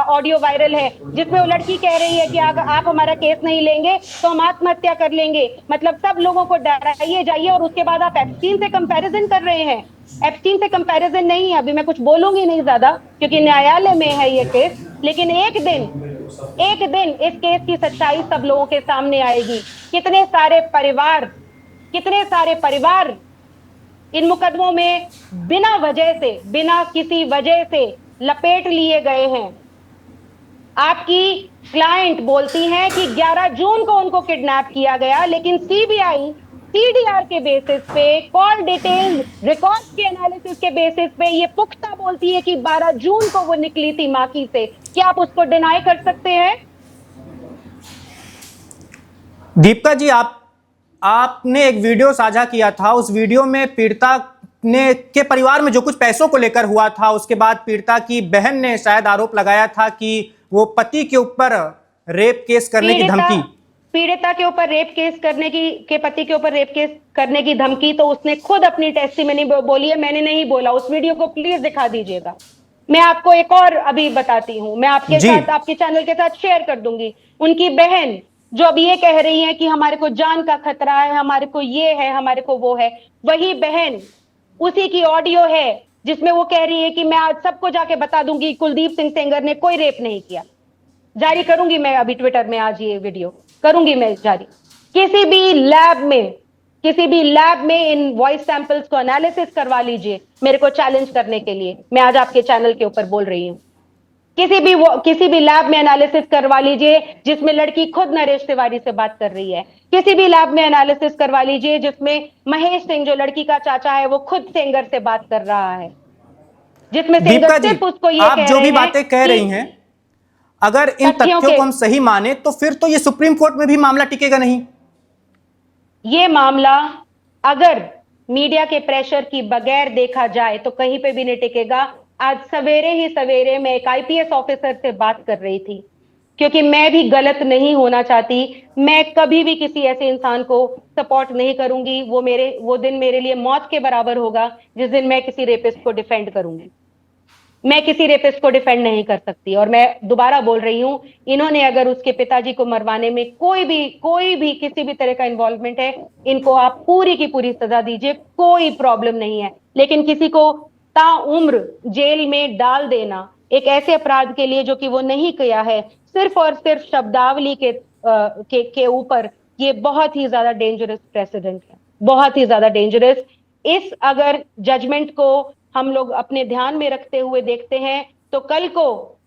ऑडियो वायरल है जिसमें वो लड़की कह रही है कि अगर आप हमारा केस नहीं लेंगे तो हम आत्महत्या कर लेंगे। मतलब सब लोगों को डराइए जाइए और उसके बाद आप एप्स्टीन से कंपैरिजन कर रहे हैं। एप्स्टीन से कंपैरिजन नहीं है, अभी मैं कुछ बोलूंगी नहीं ज्यादा क्योंकि न्यायालय में है ये केस, लेकिन एक दिन इस केस की सच्चाई सब लोगों के सामने आएगी। कितने सारे परिवार इन मुकदमों में बिना वजह से, बिना किसी वजह से लपेट लिए गए हैं। आपकी क्लाइंट बोलती हैं कि 11 जून को उनको किडनैप किया गया, लेकिन सीबीआई सीडीआर के बेसिस पे, कॉल डिटेल रिकॉर्ड के एनालिसिस के बेसिस पे ये पुख्ता बोलती है कि 12 जून को वो निकली थी माकी से। क्या आप उसको डिनाई कर सकते हैं? दीपिका जी, आपने एक वीडियो साझा किया था। उस वीडियो में पीड़िता ने के परिवार में जो कुछ पैसों को लेकर हुआ था, उसके बाद पीड़िता की बहन ने शायद आरोप लगाया था कि वो पति के ऊपर रेप केस करने की धमकी, पीड़िता के ऊपर रेप केस करने की पति के ऊपर रेप केस करने की धमकी तो उसने खुद अपनी टेस्टिमनी बोली है, मैंने नहीं बोला। उस वीडियो को प्लीज दिखा दीजिएगा। मैं आपको एक और अभी बताती हूं, मैं आपके साथ, आपके चैनल के साथ शेयर कर दूंगी। उनकी बहन जो अब ये कह रही है कि हमारे को जान का खतरा है, हमारे को ये है, हमारे को वो है, वही बहन उसी की ऑडियो है जिसमें वो कह रही है कि मैं आज सबको जाके बता दूंगी कुलदीप सिंह सेंगर ने कोई रेप नहीं किया। जारी करूंगी मैं अभी ट्विटर में, आज ये वीडियो करूंगी मैं जारी। किसी भी लैब में इन वॉइस सैंपल्स को एनालिसिस करवा लीजिए मेरे को चैलेंज करने के लिए। मैं आज आपके चैनल के ऊपर बोल रही हूं, किसी भी लैब में एनालिसिस करवा लीजिए जिसमें लड़की खुद नरेश तिवारी से बात कर रही है। किसी भी लैब में एनालिसिस करवा लीजिए जिसमें महेश सिंह जो लड़की का चाचा है वो खुद सेंगर से बात कर रहा है, जिसमें सेंगर सिर्फ उसको ये आप जो भी बातें कह रही हैं, अगर इन तथ्यों को हम सही माने तो फिर तो ये सुप्रीम कोर्ट में भी मामला टिकेगा नहीं। ये मामला अगर मीडिया के प्रेशर की बगैर देखा जाए तो कहीं पे भी नहीं टिकेगा। आज सवेरे ही सवेरे मैं एक आईपीएस ऑफिसर से बात कर रही थी, क्योंकि मैं भी गलत नहीं होना चाहती। मैं कभी भी किसी ऐसे इंसान को सपोर्ट नहीं करूंगी। वो दिन मेरे लिए मौत के बराबर होगा जिस दिन मैं किसी रेपिस्ट को डिफेंड करूंगी। मैं किसी रेपिस्ट को डिफेंड नहीं कर सकती। और मैं दोबारा बोल रही हूं, इन्होंने अगर उसके पिताजी को मरवाने में कोई भी किसी भी तरह का इन्वॉल्वमेंट है, इनको आप पूरी की पूरी सजा दीजिए, कोई प्रॉब्लम नहीं है। लेकिन किसी को ताउम्र जेल में डाल देना एक ऐसे अपराध के लिए जो कि वो नहीं किया है, सिर्फ और सिर्फ शब्दावली के ऊपर, ये बहुत ही ज्यादा डेंजरस प्रेसिडेंट है, बहुत ही ज्यादा डेंजरस। इस अगर जजमेंट को हम लोग अपने ध्यान में रखते हुए देखते हैं तो कल को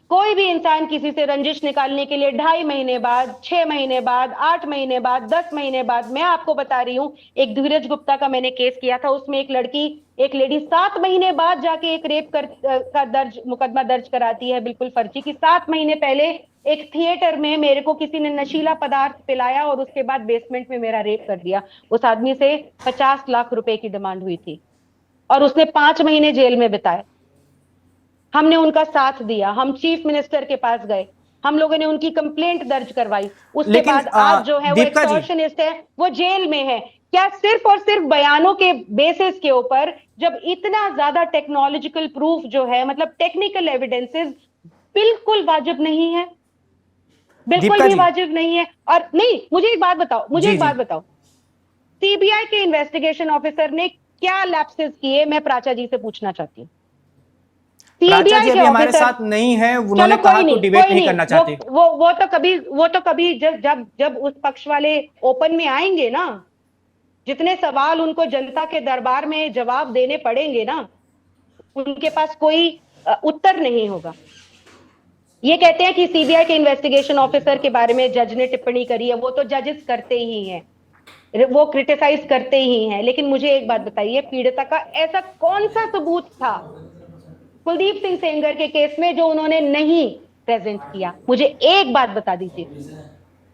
कोई भी इंसान किसी से रंजिश निकालने के लिए 2.5 महीने बाद, 6 महीने बाद, 8 महीने बाद, 10 महीने बाद, मैं आपको बता रही हूं, एक धीरज गुप्ता का मैंने केस किया था, उसमें एक लेडी 7 महीने बाद जाके एक रेप का मुकदमा दर्ज कराती है, बिल्कुल फर्जी की। 7 महीने पहले एक थिएटर में मेरे को किसी ने नशीला पदार्थ पिलाया और उसके बाद बेसमेंट में मेरा रेप कर दिया। उस आदमी से 50 लाख रुपए की डिमांड हुई थी और उसने 5 महीने जेल में बिताए। हमने उनका साथ दिया, हम चीफ मिनिस्टर के पास गए, हम लोगों ने उनकी कंप्लेंट दर्ज करवाई। उसके बाद आज जो है वो एक्सटॉर्शनिस्ट है, वो जेल में है। क्या सिर्फ और सिर्फ बयानों के बेसिस के ऊपर, जब इतना ज्यादा टेक्नोलॉजिकल प्रूफ जो है, मतलब टेक्निकल एविडेंसेस बिल्कुल वाजिब नहीं है, बिल्कुल भी वाजिब नहीं है। और नहीं, मुझे एक बात बताओ, सीबीआई के इन्वेस्टिगेशन ऑफिसर ने क्या लैप्सेस किए, मैं प्राचा जी से पूछना चाहती हूँ। प्राचा जी अभी हमारे साथ नहीं है, उन्होंने कहा तो डिबेट नहीं करना चाहते। वो तो कभी जब उस पक्ष वाले ओपन में आएंगे ना, जितने सवाल उनको जनता के दरबार में जवाब देने पड़ेंगे ना, उनके पास कोई उत्तर नहीं होगा। ये कहते हैं कि सीबीआई के इन्वेस्टिगेशन ऑफिसर के बारे में जज ने टिप्पणी करी है, वो तो जजेस करते ही हैं, वो क्रिटिसाइज करते ही हैं। लेकिन मुझे एक बात बताइए, पीड़िता का ऐसा कौन सा सबूत था कुलदीप सिंह सेंगर के केस में जो उन्होंने नहीं प्रेजेंट किया? मुझे एक बात बता दीजिए।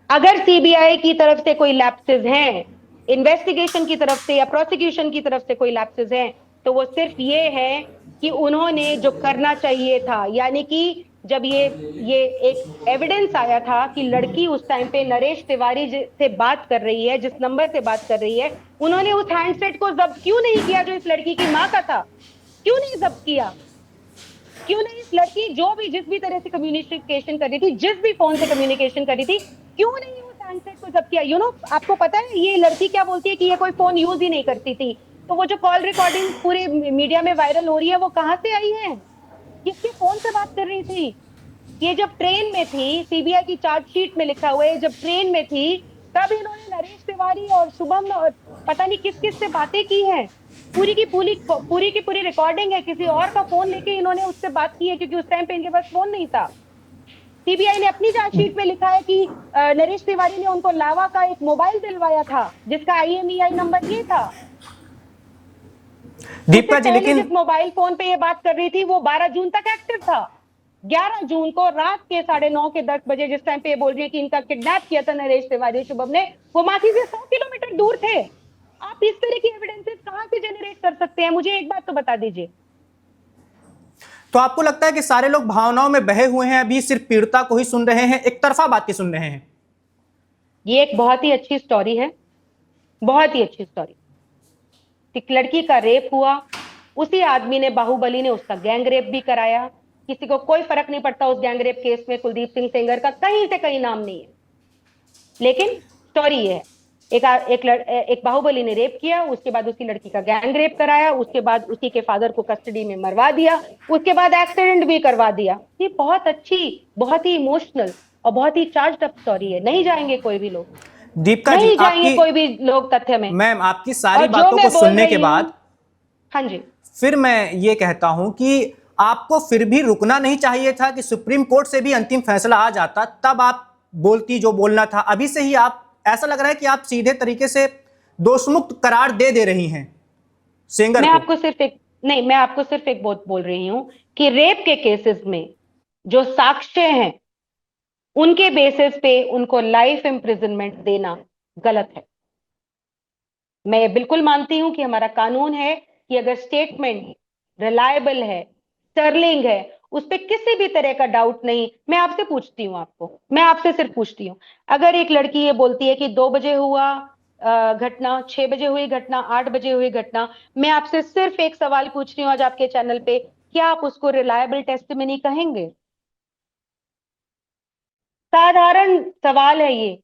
अगर सीबीआई की तरफ से कोई लैप्सेस हैं, इन्वेस्टिगेशन की तरफ से या प्रोसिक्यूशन की तरफ से कोई लैप्सेस हैं, तो वो सिर्फ ये है कि उन्होंने जो करना चाहिए था, यानी कि जब ये एक एविडेंस आया था कि लड़की उस टाइम पे नरेश तिवारी से बात कर रही है, जिस नंबर से बात कर रही है, उन्होंने उस हैंडसेट को जब्त क्यों नहीं किया जो इस लड़की की मां का था? क्यों नहीं जब्त किया? क्यों नहीं इस लड़की जिस भी तरह से कम्युनिकेशन कर रही थी, जिस भी फोन से कम्युनिकेशन कर रही थी, क्यों नहीं उस हैंडसेट को जब्त किया? आपको पता है ये लड़की क्या बोलती है कि ये कोई फोन यूज ही नहीं करती थी। तो वो जो कॉल रिकॉर्डिंग पूरे मीडिया में वायरल हो रही है, वो कहां से आई है? किसके फोन से बात कर रही थी? ये जब ट्रेन में थी, सीबीआई की चार्जशीट में लिखा हुआ है, जब ट्रेन में थी तब इन्होंने नरेश तिवारी और शुभम और पता नहीं किस किस से बातें की हैं। पूरी की पूरी रिकॉर्डिंग है। किसी और का फोन लेके इन्होंने उससे बात की है, क्योंकि उस टाइम पे इनके पास फोन नहीं था। सीबीआई ने अपनी चार्जशीट में लिखा है कि नरेश तिवारी ने उनको लावा का एक मोबाइल दिलवाया था जिसका IMEI नंबर ये था। दीपिका जी, लेकिन जिस मोबाइल फोन पे ये बात कर रही थी वो 12 जून तक एक्टिव था। 11 जून को रात के 9:30 के 10 बजे, जिस टाइम पे ये बोल रही है कि इनका किडनैप किया था नरेश तिवारी शुभम ने, वो मासी से 100 किलोमीटर दूर थे। आप इस तरह की एविडेंसेस कहां से जनरेट कर सकते हैं? मुझे एक बात तो बता दीजिए। तो आपको लगता है कि सारे लोग भावनाओं में बहे हुए हैं, अभी सिर्फ पीड़िता को ही सुन रहे हैं, एक तरफा बातें सुन रहे हैं? ये एक बहुत ही अच्छी स्टोरी है, बहुत ही अच्छी स्टोरी। एक लड़की का रेप हुआ, उसी आदमी ने, बाहुबली ने, उसका गैंग रेप भी कराया। किसी को कोई फर्क नहीं पड़ता उस गैंग रेप केस में कुलदीप सिंह सेंगर का कहीं से कहीं नाम नहीं है। लेकिन स्टोरी ये है, एक बाहुबली ने रेप किया, उसके बाद उसी लड़की का गैंग रेप कराया, उसके बाद उसी के फादर को कस्टडी में मरवा दिया, उसके बाद एक्सीडेंट भी करवा दिया। ये बहुत अच्छी, बहुत ही इमोशनल और बहुत ही चार्ज्ड अप स्टोरी है। नहीं जाएंगे कोई भी लोग, दीपिका जी, नहीं जाएंगे आपकी, कोई भी लोग तथ्य में। मैम, आपकी और सारी जो बातों मैं को बोल सुनने के रही हूं, बाद हाँ जी, फिर मैं ये कहता हूं कि आपको फिर भी रुकना नहीं चाहिए था कि सुप्रीम कोर्ट से भी अंतिम फैसला आ जाता, तब आप बोलती जो बोलना था। अभी से ही आप, ऐसा लग रहा है कि आप सीधे तरीके से दोषमुक्त करार दे रही हैं सेंगर मैं को। आपको सिर्फ एक, नहीं, मैं आपको सिर्फ एक बात बोल रही हूं कि रेप के केसेस में जो साक्ष्य हैं, उनके बेसिस पे उनको लाइफ इम्प्रिजनमेंट देना गलत है। मैं ये बिल्कुल मानती हूं कि हमारा कानून है कि अगर स्टेटमेंट रिलायबल है, स्टर्लिंग है, उस पर किसी भी तरह का डाउट नहीं। मैं आपसे पूछती हूँ, मैं आपसे सिर्फ पूछती हूँ, अगर एक लड़की ये बोलती है कि 2 बजे हुआ घटना, 6 बजे हुई घटना, 8 बजे हुई घटना, मैं आपसे सिर्फ एक सवाल पूछ रही हूँ आज आपके चैनल पे, क्या आप उसको रिलायबल टेस्टिमनी कहेंगे? साधारण सवाल है ये,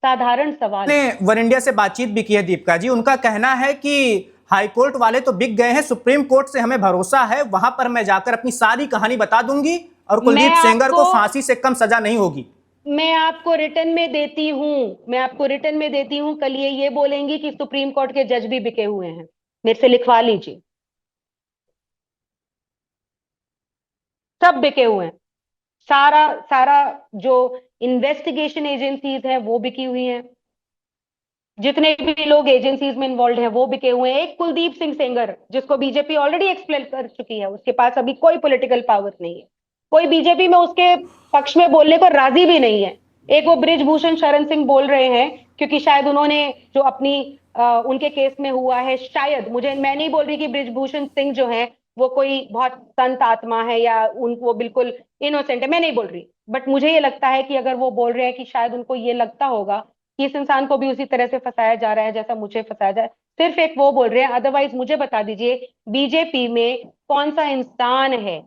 साधारण सवाल। ने वन इंडिया से बातचीत भी की है दीपिका जी, उनका कहना है कि हाईकोर्ट वाले तो बिक गए हैं, सुप्रीम कोर्ट से हमें भरोसा है, वहां पर मैं जाकर अपनी सारी कहानी बता दूंगी और मैं कुलदीप सेंगर आपको को फांसी से कम सजा नहीं होगी। मैं आपको रिटर्न में देती हूं, मैं आपको रिटर्न में देती हूं। कल ये बोलेंगी कि सुप्रीम कोर्ट के जज भी बिके हुए हैं, मेरे से लिखवा लीजिए, सब बिके हुए हैं। सारा सारा जो इन्वेस्टिगेशन एजेंसीज हैं वो बिकी हुई हैं, जितने भी लोग एजेंसीज में इन्वॉल्व हैं वो बिके हुए हैं। एक कुलदीप सिंह सेंगर, जिसको बीजेपी ऑलरेडी एक्सप्लेन कर चुकी है, उसके पास अभी कोई पॉलिटिकल पावर नहीं है, कोई बीजेपी में उसके पक्ष में बोलने को राजी भी नहीं है। एक वो ब्रिजभूषण शरण सिंह बोल रहे हैं, क्योंकि शायद उन्होंने जो अपनी उनके केस में हुआ है, शायद, मैं नहीं बोल रही कि ब्रिजभूषण सिंह जो है वो कोई बहुत संत आत्मा है या वो बिल्कुल इनोसेंट है, मैं नहीं बोल रही, बट मुझे ये लगता है कि अगर वो बोल रहे हैं कि शायद उनको ये लगता होगा कि इस इंसान को भी उसी तरह से फंसाया जा रहा है जैसा मुझे फंसाया जाए, सिर्फ एक वो बोल रहे हैं। अदरवाइज मुझे बता दीजिए, बीजेपी में कौन सा इंसान है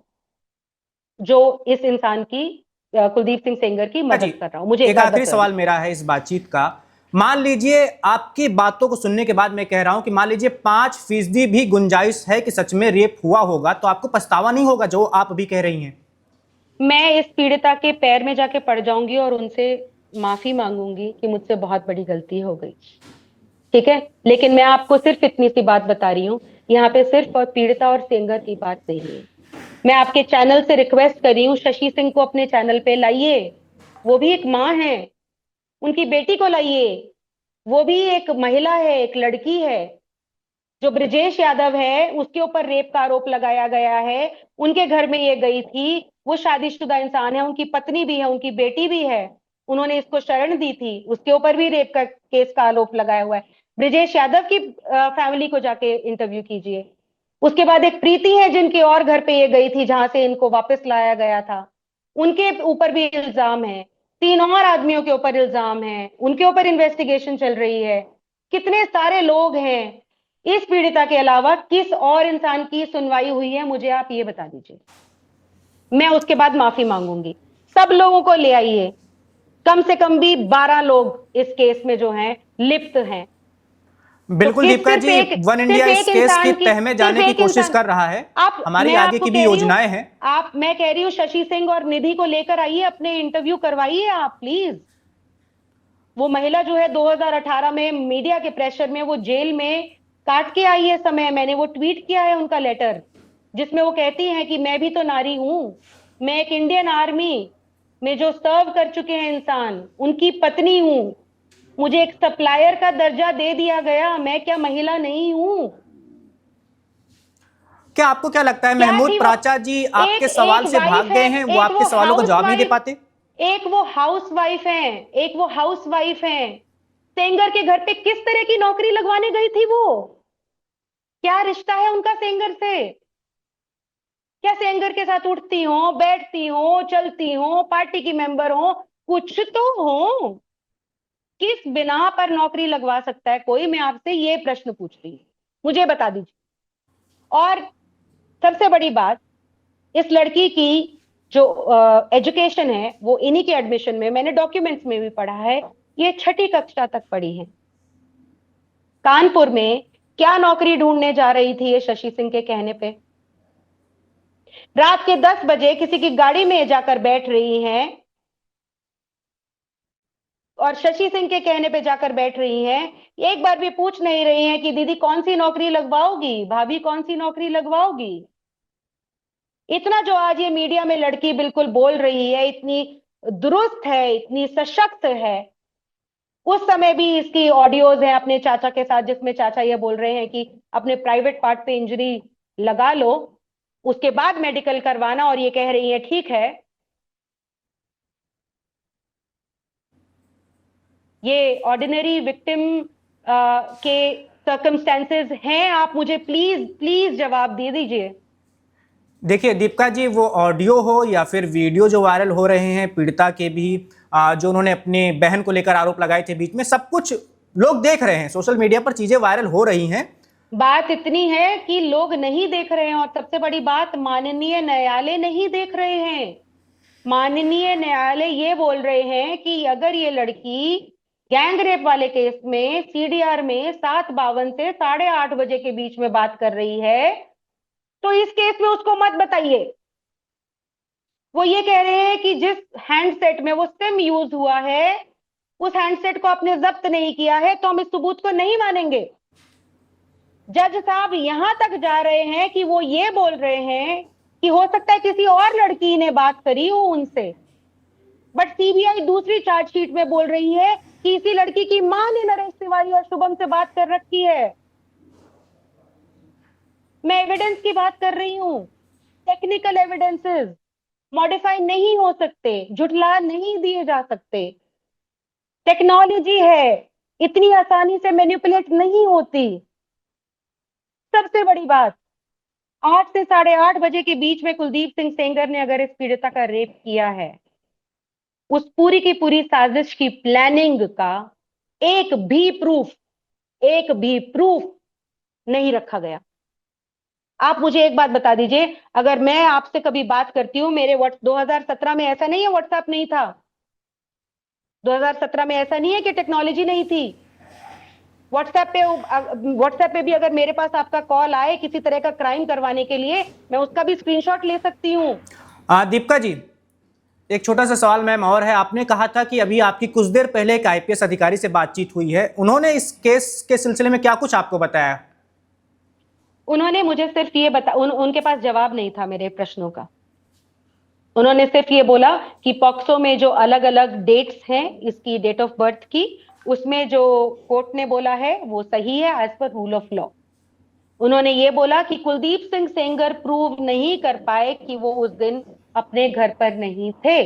जो इस इंसान की, कुलदीप सिंह सेंगर की जी, मदद कर रहा हूं? मुझे एक एक बार आखिरी बता सवाल दीजिए। मेरा है इस बातचीत का। मान लीजिए, आपकी बातों को सुनने के बाद मैं कह रहा हूं कि मान लीजिए 5% भी गुंजाइश है कि सच में रेप हुआ होगा, तो आपको पछतावा नहीं होगा जो आप अभी कह रही हैं? मैं इस पीड़िता के पैर में जाके पड़ जाऊंगी और उनसे माफी मांगूंगी कि मुझसे बहुत बड़ी गलती हो गई, ठीक है? लेकिन मैं आपको सिर्फ इतनी सी बात बता रही हूँ, यहाँ पे सिर्फ और पीड़िता और सेंगर की बात नहीं है। मैं आपके चैनल से रिक्वेस्ट कर रही हूँ, शशि सिंह को अपने चैनल पे लाइए, वो भी एक माँ है, उनकी बेटी को लाइए, वो भी एक महिला है, एक लड़की है। जो ब्रजेश यादव है, उसके ऊपर रेप का आरोप लगाया गया है, उनके घर में ये गई थी, वो शादीशुदा इंसान है, उनकी पत्नी भी है, उनकी बेटी भी है, उन्होंने इसको शरण दी थी, उसके ऊपर भी रेप का केस का आरोप लगाया हुआ है। ब्रजेश यादव की फैमिली को जाके इंटरव्यू कीजिए। उसके बाद एक प्रीति है, जिनके और घर पे ये गई थी जहां से इनको वापस लाया गया था, उनके ऊपर भी इल्जाम है। 3 और आदमियों के ऊपर इल्जाम है, उनके ऊपर इन्वेस्टिगेशन चल रही है। कितने सारे लोग हैं, इस पीड़िता के अलावा किस और इंसान की सुनवाई हुई है? मुझे आप ये बता दीजिए, मैं उसके बाद माफी मांगूंगी। सब लोगों को ले आइए, कम से कम भी 12 लोग इस केस में जो हैं लिप्त हैं। तो बिल्कुल किस दीपिका जी, वन इंडिया इस केस की तह में सिर्फ जाने की एक कोशिश इंसान, कर रहा है। आप, हमारी मैं आगे आपको की भी कह रही हूं, योजनाएं हैं। मैं कह रही हूं शशि सिंह और निधि को लेकर आइए, अपने इंटरव्यू करवाइए आप प्लीज। वो महिला जो है 2018 में मीडिया के प्रेशर में वो जेल में काट के आई है समय, मैंने वो ट्वीट किया है उनका लेटर, जिसमें वो कहती हैं कि मैं भी तो नारी हूं, मैं एक इंडियन आर्मी में जो सर्व कर चुके हैं इंसान, उनकी पत्नी हूं, मुझे एक सप्लायर का दर्जा दे दिया गया, मैं क्या महिला नहीं हूं? क्या आपको क्या लगता है क्या महमूद ही वो प्राचा जी आपके एक सवाल एक से वाइफ भाग गए है, हैं, वो एक आपके वो सवालों का हाउस जवाब नहीं दे वाइफ, पाते? एक वो हाउस वाइफ है, एक वो हाउस वाइफ है। सेंगर के घर पे किस तरह की नौकरी लगवाने गई थी वो? क्या रिश्ता है उनका सेंगर से? क्या सेंगर के साथ उठती हो, बैठती हो, चलती हो, पार्टी की मेंबर हो? कुछ तो हो। किस बिना पर नौकरी लगवा सकता है कोई? मैं आपसे ये प्रश्न पूछ रही हूँ, मुझे बता दीजिए। और सबसे बड़ी बात, इस लड़की की जो एजुकेशन है वो इन्हीं के एडमिशन में, मैंने डॉक्यूमेंट्स में भी पढ़ा है, ये छठी कक्षा तक पढ़ी है। कानपुर में क्या नौकरी ढूंढने जा रही थी ये शशि सिंह के कहने पे? रात के 10 बजे किसी की गाड़ी में जाकर बैठ रही हैं और शशि सिंह के कहने पे जाकर बैठ रही हैं। एक बार भी पूछ नहीं रही हैं कि दीदी कौन सी नौकरी लगवाओगी, भाभी कौन सी नौकरी लगवाओगी। इतना जो आज ये मीडिया में लड़की बिल्कुल बोल रही है, इतनी दुरुस्त है, इतनी सशक्त है, उस समय भी इसकी ऑडियोज हैं अपने चाचा के साथ जिसमें चाचा ये बोल रहे हैं कि अपने प्राइवेट पार्ट पे इंजरी लगा लो, उसके बाद मेडिकल करवाना, और ये कह रही है ठीक है। ये ऑर्डिनरी विक्टिम के सर्कमस्टेंसेस हैं? आप मुझे प्लीज प्लीज जवाब दे दीजिए। देखिए दीपिका जी, वो ऑडियो हो या फिर वीडियो जो वायरल हो रहे हैं पीड़िता के भी, जो उन्होंने अपनी बहन को लेकर आरोप लगाए थे बीच में, सब कुछ लोग देख रहे हैं, सोशल मीडिया पर चीजें वायरल हो रही हैं। बात इतनी है कि लोग नहीं देख रहे हैं, और सबसे बड़ी बात, माननीय न्यायालय नहीं देख रहे हैं। माननीय न्यायालय ये बोल रहे हैं कि अगर ये लड़की गैंग रेप वाले केस में सीडीआर में 7:52 से 8:30 बजे के बीच में बात कर रही है, तो इस केस में उसको मत बताइए। वो ये कह रहे हैं कि जिस हैंडसेट में वो सिम यूज हुआ है, उस हैंडसेट को आपने जब्त नहीं किया है, तो हम इस सबूत को नहीं मानेंगे। जज साहब यहां तक जा रहे हैं कि वो ये बोल रहे हैं कि हो सकता है किसी और लड़की ने बात करी हो उनसे, बट सीबीआई दूसरी चार्जशीट में बोल रही है कि इसी लड़की की मां ने नरेश तिवारी और शुभम से बात कर रखी है। मैं एविडेंस की बात कर रही हूं। टेक्निकल एविडेंसेस मॉडिफाई नहीं हो सकते, झुठला नहीं दिए जा सकते। टेक्नोलॉजी है, इतनी आसानी से मैनिपुलेट नहीं होती। सबसे बड़ी बात, 8 से 8:30 बजे के बीच में कुलदीप सिंह सेंगर ने अगर इस पीड़िता का रेप किया है, उस पूरी की पूरी साजिश की प्लानिंग का एक भी प्रूफ नहीं रखा गया। आप मुझे एक बात बता दीजिए, अगर मैं आपसे कभी बात करती हूं, मेरे 2017 में ऐसा नहीं है व्हाट्सएप नहीं था, 2017 में ऐसा नहीं है कि टेक्नोलॉजी नहीं थी। व्हाट्सएप पे भी अगर मेरे पास आपका कॉल आए किसी तरह का क्राइम करवाने के लिए, मैं उसका भी स्क्रीनशॉट ले सकती हूँ। दीपिका जी, एक छोटा सा सवाल मैम और है। आपने कहा था कि अभी आपकी कुछ देर पहले एक आईपीएस अधिकारी से बातचीत हुई है, उन्होंने इस केस के सिलसिले में क्या कुछ आपको बताया? उन्होंने मुझे सिर्फ ये उनके पास जवाब नहीं था मेरे प्रश्नों का। उन्होंने सिर्फ ये बोला कि पॉक्सो में जो अलग अलग डेट्स हैं इसकी डेट ऑफ बर्थ की, उसमें जो कोर्ट ने बोला है वो सही है as per rule of law. उन्होंने ये बोला कि कुलदीप सिंह सेंगर प्रूव नहीं कर पाए कि वो उस दिन अपने घर पर नहीं थे,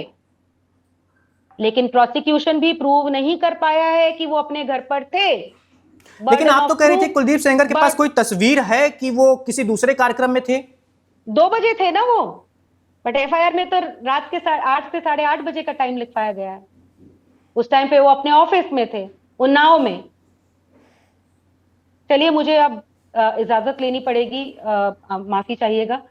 लेकिन प्रोसिक्यूशन भी प्रूव नहीं कर पाया है कि वो अपने घर पर थे। लेकिन आप तो कह रहे थे प्रूफ, कुलदीप सेंगर के पास कोई तस्वीर है कि वो किसी दूसरे कार्यक्रम में थे। 2 बजे थे ना वो, बट एफआईआर में तो रात के 8 से 8:30 बजे का टाइम लिखवाया गया है। उस टाइम पे वो अपने ऑफिस में थे, उन्नाव में। चलिए मुझे अब इजाजत लेनी पड़ेगी, माफी चाहिएगा।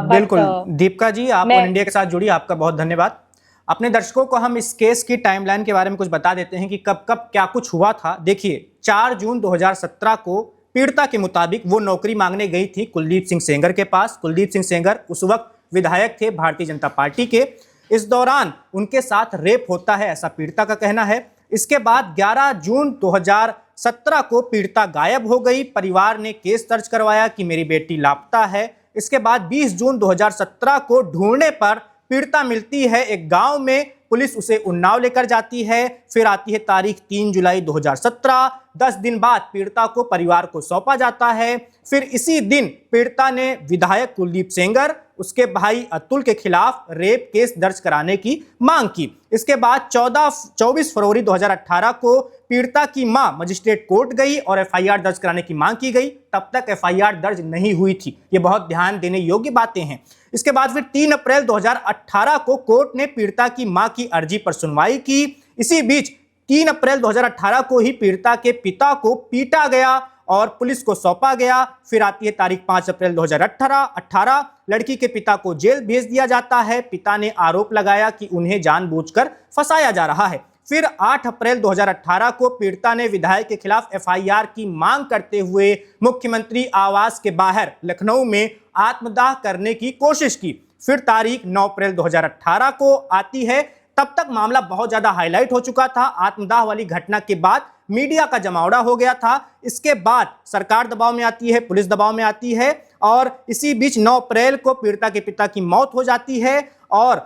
बिल्कुल दीपिका जी, आप मैं वन इंडिया के साथ जुड़ी, आपका बहुत धन्यवाद। अपने दर्शकों को हम इस केस की टाइमलाइन के बारे में कुछ बता देते हैं कि कब कब क्या कुछ हुआ था। देखिए 4 जून 2017 को पीड़िता के मुताबिक वो नौकरी मांगने गई थी कुलदीप सिंह सेंगर के पास। कुलदीप सिंह सेंगर उस वक्त विधायक थे भारतीय जनता पार्टी के। इस दौरान उनके साथ रेप होता है, ऐसा पीड़िता का कहना है। इसके बाद 11 जून 2017 को पीड़िता गायब हो गई। परिवार ने केस दर्ज करवाया कि मेरी बेटी लापता है। इसके बाद 20 जून 2017 को ढूंढने पर पीड़िता मिलती है एक गांव में, पुलिस उसे उन्नाव लेकर जाती है। फिर आती है तारीख 3 जुलाई 2017। 10 दिन बाद पीड़िता को परिवार को सौंपा जाता है। फिर इसी दिन पीड़िता ने विधायक कुलदीप सेंगर, उसके भाई अतुल के खिलाफ रेप केस दर्ज कराने की मांग की। इसके बाद 24 फरवरी 2018 को पीड़िता की मां मजिस्ट्रेट कोर्ट गई और एफआईआर दर्ज कराने की मांग की गई। तब तक एफआईआर दर्ज नहीं हुई थी। ये बहुत ध्यान देने योग्य बातें हैं। इसके बाद फिर 3 अप्रैल 2018 को कोर्ट ने पीड़िता की मां की अर्जी पर सुनवाई की। इसी बीच 3 अप्रैल 2018 को ही पीड़िता के पिता को पीटा गया और पुलिस को सौंपा गया। फिर आती है तारीख 5 अप्रैल 2018। लड़की के पिता को जेल भेज दिया जाता है। पिता ने आरोप लगाया कि उन्हें जानबूझकर फंसाया जा रहा है। फिर 8 अप्रैल 2018 को पीड़िता ने विधायक के खिलाफ एफआईआर की मांग करते हुए मुख्यमंत्री आवास के बाहर लखनऊ में आत्मदाह करने की कोशिश की। फिर तारीख 9 अप्रैल 2018 को आती है। तब तक मामला बहुत ज्यादा हाईलाइट हो चुका था। आत्मदाह वाली घटना के बाद मीडिया का जमावड़ा हो गया था। इसके बाद सरकार दबाव में आती है, पुलिस दबाव में आती है और इसी बीच 9 अप्रैल को पीड़िता के पिता की मौत हो जाती है और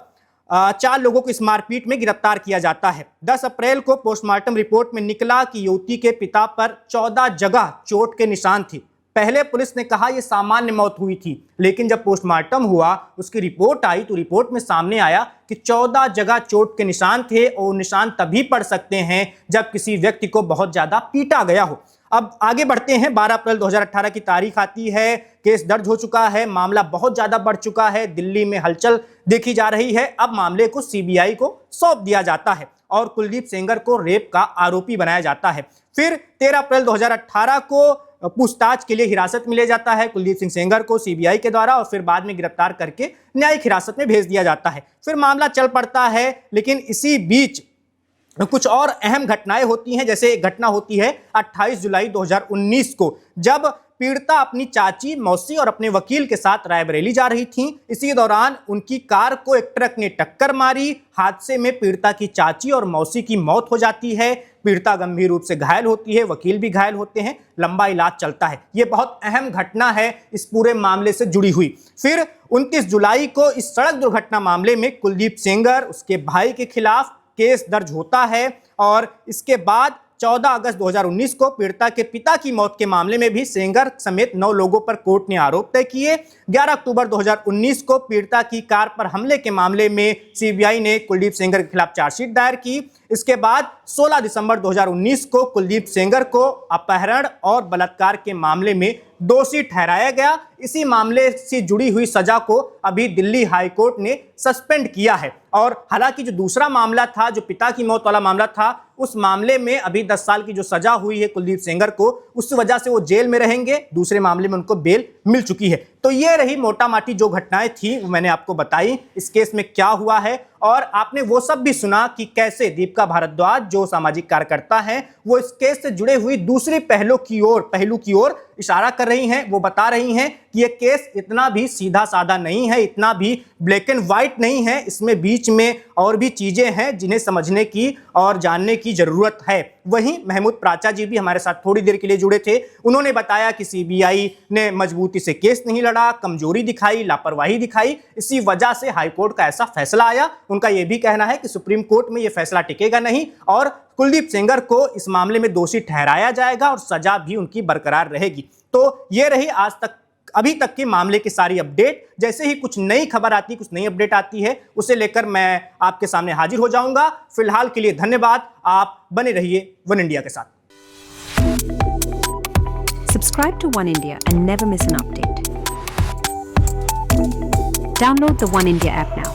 4 लोगों को इस मारपीट में गिरफ्तार किया जाता है। 10 अप्रैल को पोस्टमार्टम रिपोर्ट में निकला कि युवती के पिता पर 14 जगह चोट के निशान थे। पहले पुलिस ने कहा यह सामान्य मौत हुई थी, लेकिन जब पोस्टमार्टम हुआ, उसकी रिपोर्ट आई तो रिपोर्ट में सामने आया कि 14 जगह चोट के निशान थे और निशान तभी पड़ सकते हैं जब किसी व्यक्ति को बहुत ज्यादा पीटा गया हो। अब आगे बढ़ते हैं। 12 अप्रैल 2018 की तारीख आती है। केस दर्ज हो चुका है। मामला बहुत ज्यादा बढ़ चुका है। दिल्ली में हलचल देखी जा रही है। अब मामले को सीबीआई को सौंप दिया जाता है और कुलदीप सेंगर को रेप का आरोपी बनाया जाता है। फिर 13 अप्रैल 2018 को पूछताछ के लिए हिरासत में लिया जाता है कुलदीप सिंह सेंगर को सीबीआई के द्वारा और फिर बाद में गिरफ्तार करके न्यायिक हिरासत में भेज दिया जाता है। फिर मामला चल पड़ता है, लेकिन इसी बीच कुछ और अहम घटनाएं होती हैं। जैसे एक घटना होती है 28 जुलाई 2019 को, जब पीड़िता अपनी चाची, मौसी और अपने वकील के साथ रायबरेली जा रही थीं। इसी दौरान उनकी कार को एक ट्रक ने टक्कर मारी। हादसे में पीड़िता की चाची और मौसी की मौत हो जाती है। पीड़िता गंभीर रूप से घायल होती है, वकील भी घायल होते हैं, लंबा इलाज चलता है। यह बहुत अहम घटना है इस पूरे मामले से जुड़ी हुई। फिर 29 जुलाई को इस सड़क दुर्घटना मामले में कुलदीप सेंगर, उसके भाई के खिलाफ केस दर्ज होता है और इसके बाद 14 अगस्त 2019 को पीड़िता के पिता की मौत के मामले में भी सेंगर समेत 9 लोगों पर कोर्ट ने आरोप तय किए। 11 अक्टूबर 2019 को पीड़िता की कार पर हमले के मामले में सीबीआई ने कुलदीप सेंगर के खिलाफ चार्जशीट दायर की। इसके बाद 16 दिसंबर 2019 को कुलदीप सेंगर को अपहरण और बलात्कार के मामले में दोषी ठहराया गया। इसी मामले से जुड़ी हुई सजा को अभी दिल्ली हाई कोर्ट ने सस्पेंड किया है और हालांकि जो दूसरा मामला था, जो पिता की मौत वाला मामला था, उस मामले में अभी 10 साल की जो सजा हुई है कुलदीप सेंगर को, उस वजह से वो जेल में रहेंगे। दूसरे मामले में उनको बेल मिल चुकी है। तो ये रही मोटा माटी जो घटनाएं थी वो मैंने आपको बताई। इस केस में क्या हुआ है और आपने वो सब भी सुना कि कैसे दीपिका भारद्वाज जो सामाजिक कार्यकर्ता हैं वो इस केस से जुड़े हुई दूसरे पहलू की ओर इशारा कर रही हैं। वो बता रही हैं कि ये केस इतना भी सीधा साधा नहीं है, इतना भी ब्लैक एंड व्हाइट नहीं है। इसमें बीच में और भी चीजें हैं जिन्हें समझने की और जानने की जरूरत है। वहीं महमूद प्राचा जी भी हमारे साथ थोड़ी देर के लिए जुड़े थे। उन्होंने बताया कि सीबीआई ने मजबूती से केस नहीं लड़ा, कमजोरी दिखाई, लापरवाही दिखाई, इसी वजह से हाईकोर्ट का ऐसा फैसला आया। उनका यह भी कहना है कि सुप्रीम कोर्ट में यह फैसला टिकेगा नहीं और कुलदीप सेंगर को इस मामले में दोषी ठहराया जाएगा और सजा भी उनकी बरकरार रहेगी। तो ये रही अभी तक के मामले की सारी अपडेट। जैसे ही कुछ नई खबर आती है, कुछ नई अपडेट आती है, उसे लेकर मैं आपके सामने हाजिर हो जाऊंगा। फिलहाल के लिए धन्यवाद। आप बने रहिए वन इंडिया के साथ। Subscribe to One India and never miss an update. Download the One India app now.